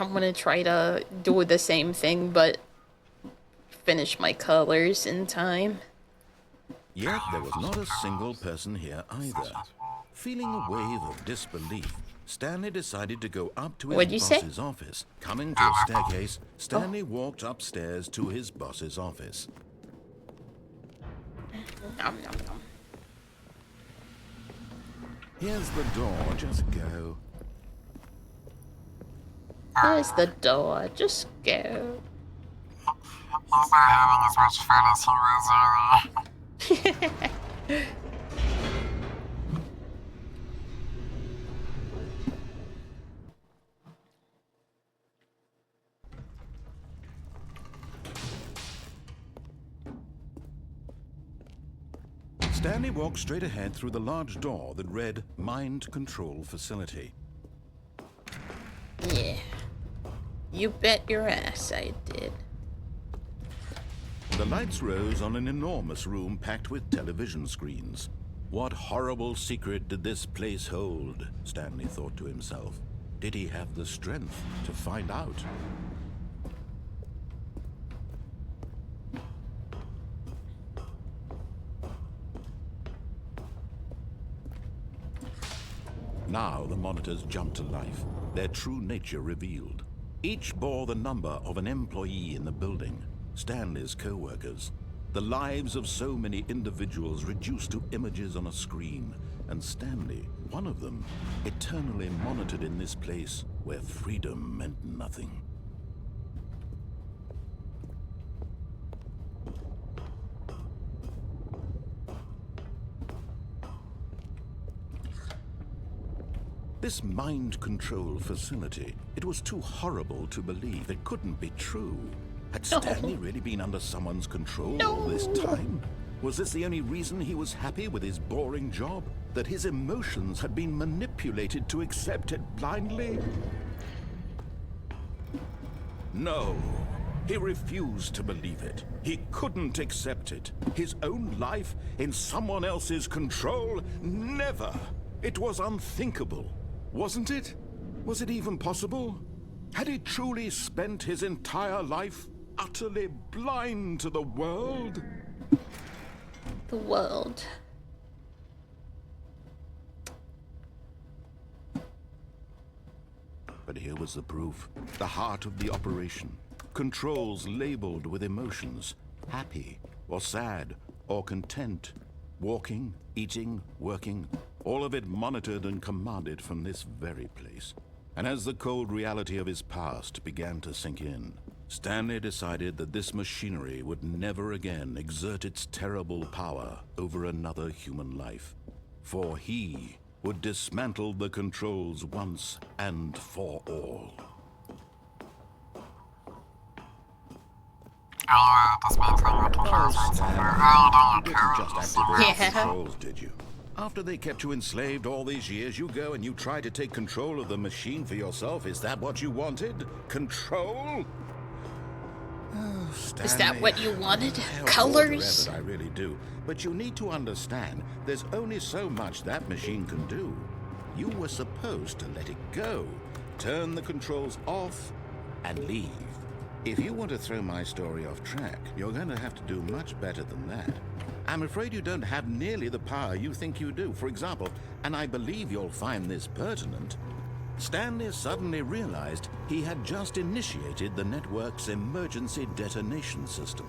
I'm gonna try to do the same thing, but finish my colors in time. Yet there was not a single person here either. Feeling a wave of disbelief, Stanley decided to go up to What'd you his say? boss's office. Coming to a staircase, Stanley walked upstairs to his boss's office. Nom, nom, nom. Here's the door, just go. There's the door. Just go. He's not having as much fun as he was earlier. Stanley walked straight ahead through the large door that read Mind Control Facility. Yeah. You bet your ass I did. The lights rose on an enormous room packed with television screens. What horrible secret did this place hold? Stanley thought to himself. Did he have the strength to find out? Now the monitors jumped to life, their true nature revealed. Each bore the number of an employee in the building, Stanley's co-workers. The lives of so many individuals reduced to images on a screen, and Stanley, one of them, eternally monitored in this place where freedom meant nothing. This mind control facility, it was too horrible to believe. It couldn't be true. Had Stanley really been under someone's control all this time? Was this the only reason he was happy with his boring job? That his emotions had been manipulated to accept it blindly? No. He refused to believe it. He couldn't accept it. His own life in someone else's control? Never. It was unthinkable. Wasn't it? Was it even possible? Had he truly spent his entire life utterly blind to the world? The world. But here was the proof. The heart of the operation. Controls labeled with emotions. Happy, or sad, or content. Walking, eating, working. All of it monitored and commanded from this very place. And as the cold reality of his past began to sink in, Stanley decided that this machinery would never again exert its terrible power over another human life. For he would dismantle the controls once and for all. Dismantling the controls once and for You all. didn't just activate the Yeah. controls, did you? After they kept you enslaved all these years, you go and you try to take control of the machine for yourself. Is that what you wanted? Control? Oh, Stanley, Is that what you wanted? I have Colors? all the effort, I really do. But you need to understand, there's only so much that machine can do. You were supposed to let it go. Turn the controls off and leave. If you want to throw my story off track, you're going to have to do much better than that. I'm afraid you don't have nearly the power you think you do. For example, and I believe you'll find this pertinent, Stanley suddenly realized he had just initiated the network's emergency detonation system.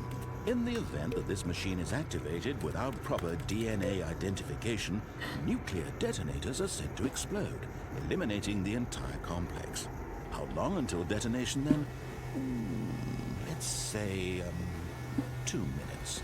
In the event that this machine is activated without proper DNA identification, nuclear detonators are said to explode, eliminating the entire complex. How long until detonation then? Let's say, 2 minutes.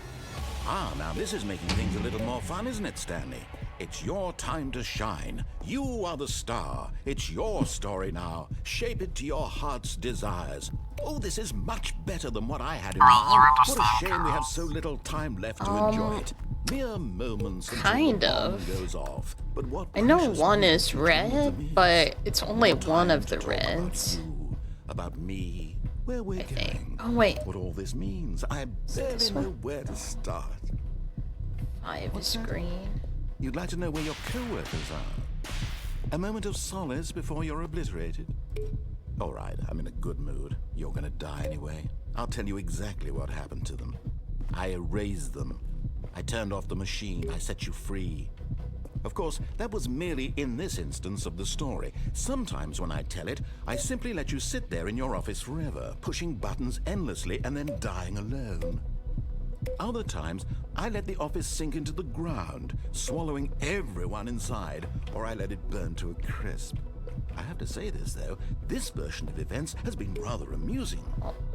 Now this is making things a little more fun, isn't it, Stanley? It's your time to shine. You are the star. It's your story now. Shape it to your heart's desires. Oh, this is much better than what I had in mind. What a shame we have so little time left to enjoy it. Mere moments until the bomb goes off. But what I know precious one moments is between red, them but it's only More one time of to the talk about reds. you, about me, where we're I think. going. Oh wait, What all this means. I barely this know one? where to start. 5 What's is that? green. You'd like to know where your co-workers are. A moment of solace before you're obliterated. All right, I'm in a good mood. You're gonna die anyway. I'll tell you exactly what happened to them. I erased them. I turned off the machine. I set you free. Of course, that was merely in this instance of the story. Sometimes when I tell it, I simply let you sit there in your office forever, pushing buttons endlessly and then dying alone. Other times, I let the office sink into the ground, swallowing everyone inside, or I let it burn to a crisp. I have to say this, though, this version of events has been rather amusing.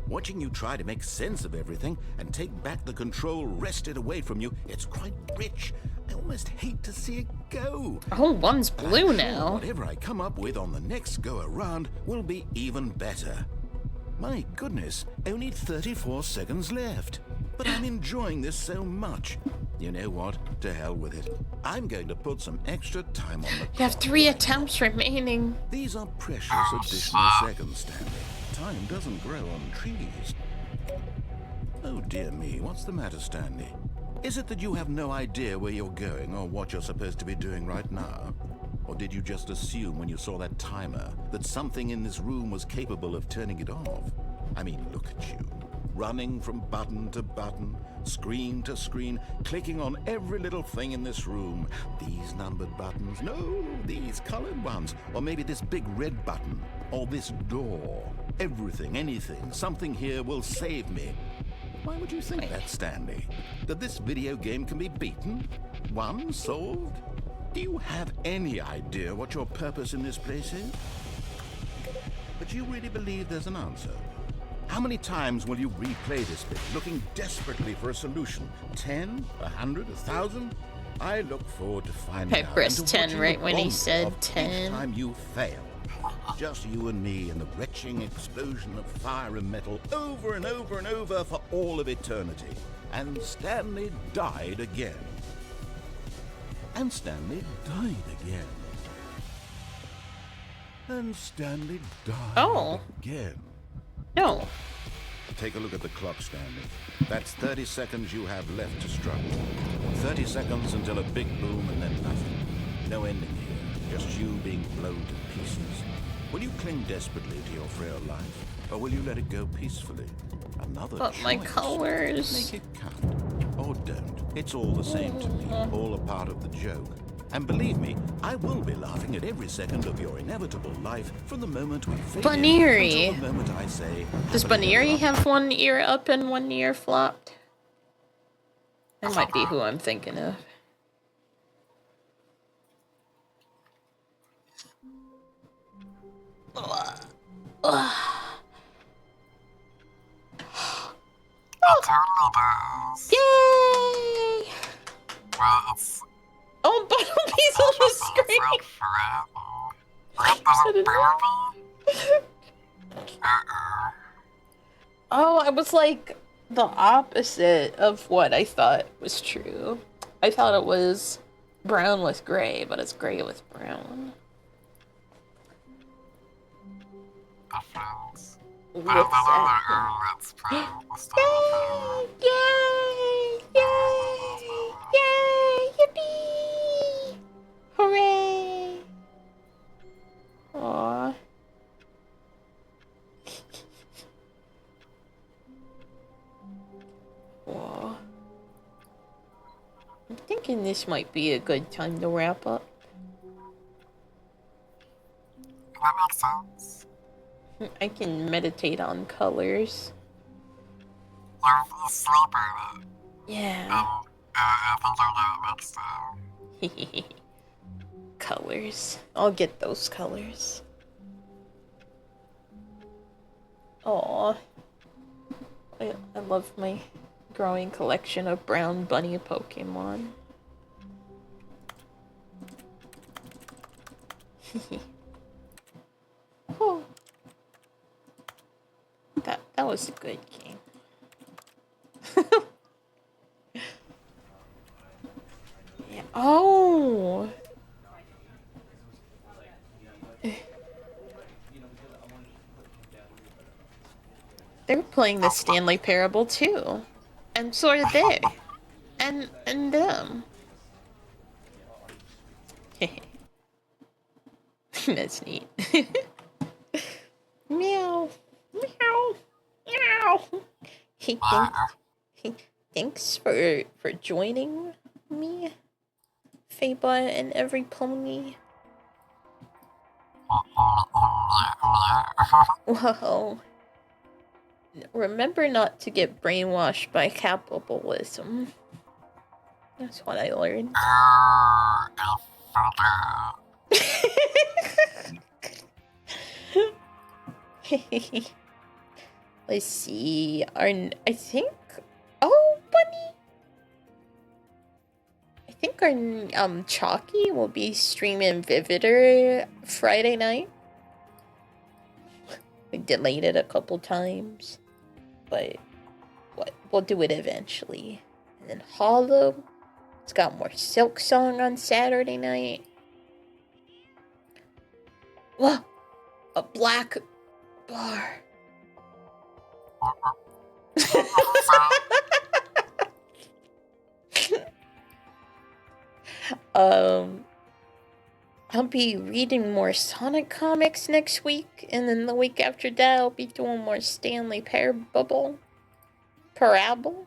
Watching you try to make sense of everything and take back the control wrested away from you, it's quite rich. I almost hate to see it go. Oh, one's But I'm blue sure now. whatever I come up with on the next go-around will be even better. My goodness, only 34 seconds left. But I'm enjoying this so much. You know what? To hell with it. I'm going to put some extra time on the You have clock 3 right attempts remaining. These are precious additional seconds, Stanley. Time doesn't grow on trees. Oh dear me, what's the matter, Stanley? Is it that you have no idea where you're going or what you're supposed to be doing right now? Or did you just assume when you saw that timer that something in this room was capable of turning it off? I mean, look at you. Running from button to button, screen to screen, clicking on every little thing in this room. These numbered buttons, no, these colored ones. Or maybe this big red button, or this door. Everything, anything, something here will save me. Why would you think that, Stanley? That this video game can be beaten? Won? Solved? Do you have any idea what your purpose in this place is? But you really believe there's an answer? How many times will you replay this bit, looking desperately for a solution? 10? 100? 1,000? I look forward to finding I out. pressed and to 10 watching right the when he bomb said go off 10. Each time you fail. Just you and me and the retching explosion of fire and metal over and over and over for all of eternity. And Stanley died again. And Stanley died again. And Stanley died again. No. Take a look at the clock, Stanley. That's 30 seconds you have left to struggle. 30 seconds until a big boom and then nothing. No ending here, just you being blown to pieces. Will you cling desperately to your frail life, or will you let it go peacefully? Another But choice. my colors. Make it count, or don't. It's all the same to me, all a part of the joke. And believe me, I will be laughing at every second of your inevitable life from the moment we fade in Baneri. until the moment I say, Does Baneri have one ear up and one ear flopped? That might be who I'm thinking of. It totally does. Yay! Well, it's Oh, Bumblebee's on the screen! What? There's a bumblebee? Oh, I was like the opposite of what I thought was true. I thought it was brown with gray, but it's gray with brown. Difference. What's There's another that? that's playing the Stanley Parable. Yay! Yay! Yay! Yippee! Hooray! Aww. thinking this might be a good time to wrap up. That makes sense. I can meditate on colors. You sleep on it. Yeah. I think I'll do it next time. Colors. I'll get those colors. Aw. I love my growing collection of brown bunny Pokemon. Oh. That was a good game. Yeah. Oh. They're playing the Stanley Parable too. And so are they. And them. That's neat. Meow. Meow. Meow. Thanks for joining me, Faebot and every pony. Whoa. Remember not to get brainwashed by capitalism. That's what I learned. Let's see. I think. Oh, bunny. I think our Chalky will be streaming Vivider Friday night. We delayed it a couple times, but we'll do it eventually. And then Hollow, it's got more Silk Song on Saturday night. Whoa, a black bar. I'll be reading more Sonic comics next week, and then the week after that I'll be doing more Stanley Parable. Parable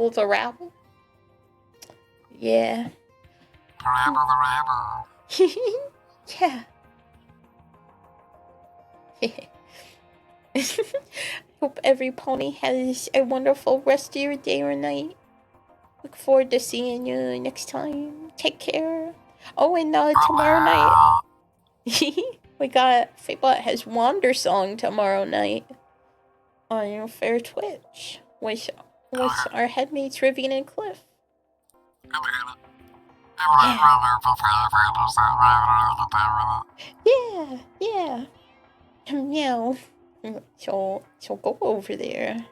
the Rabble. Yeah. Parable the Rabble. Yeah. Hope every pony has a wonderful rest of your day or night. Look forward to seeing you next time. Take care. Oh, and tomorrow night, we got Faebot has Wander Song tomorrow night on Fair Twitch with our headmates Rivian and Cliff. Yeah. Meow. So go over there.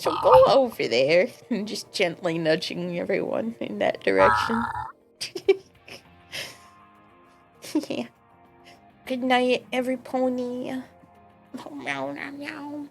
So go over there. Just gently nudging everyone in that direction. Yeah. Good night, every pony. Meow, meow, meow.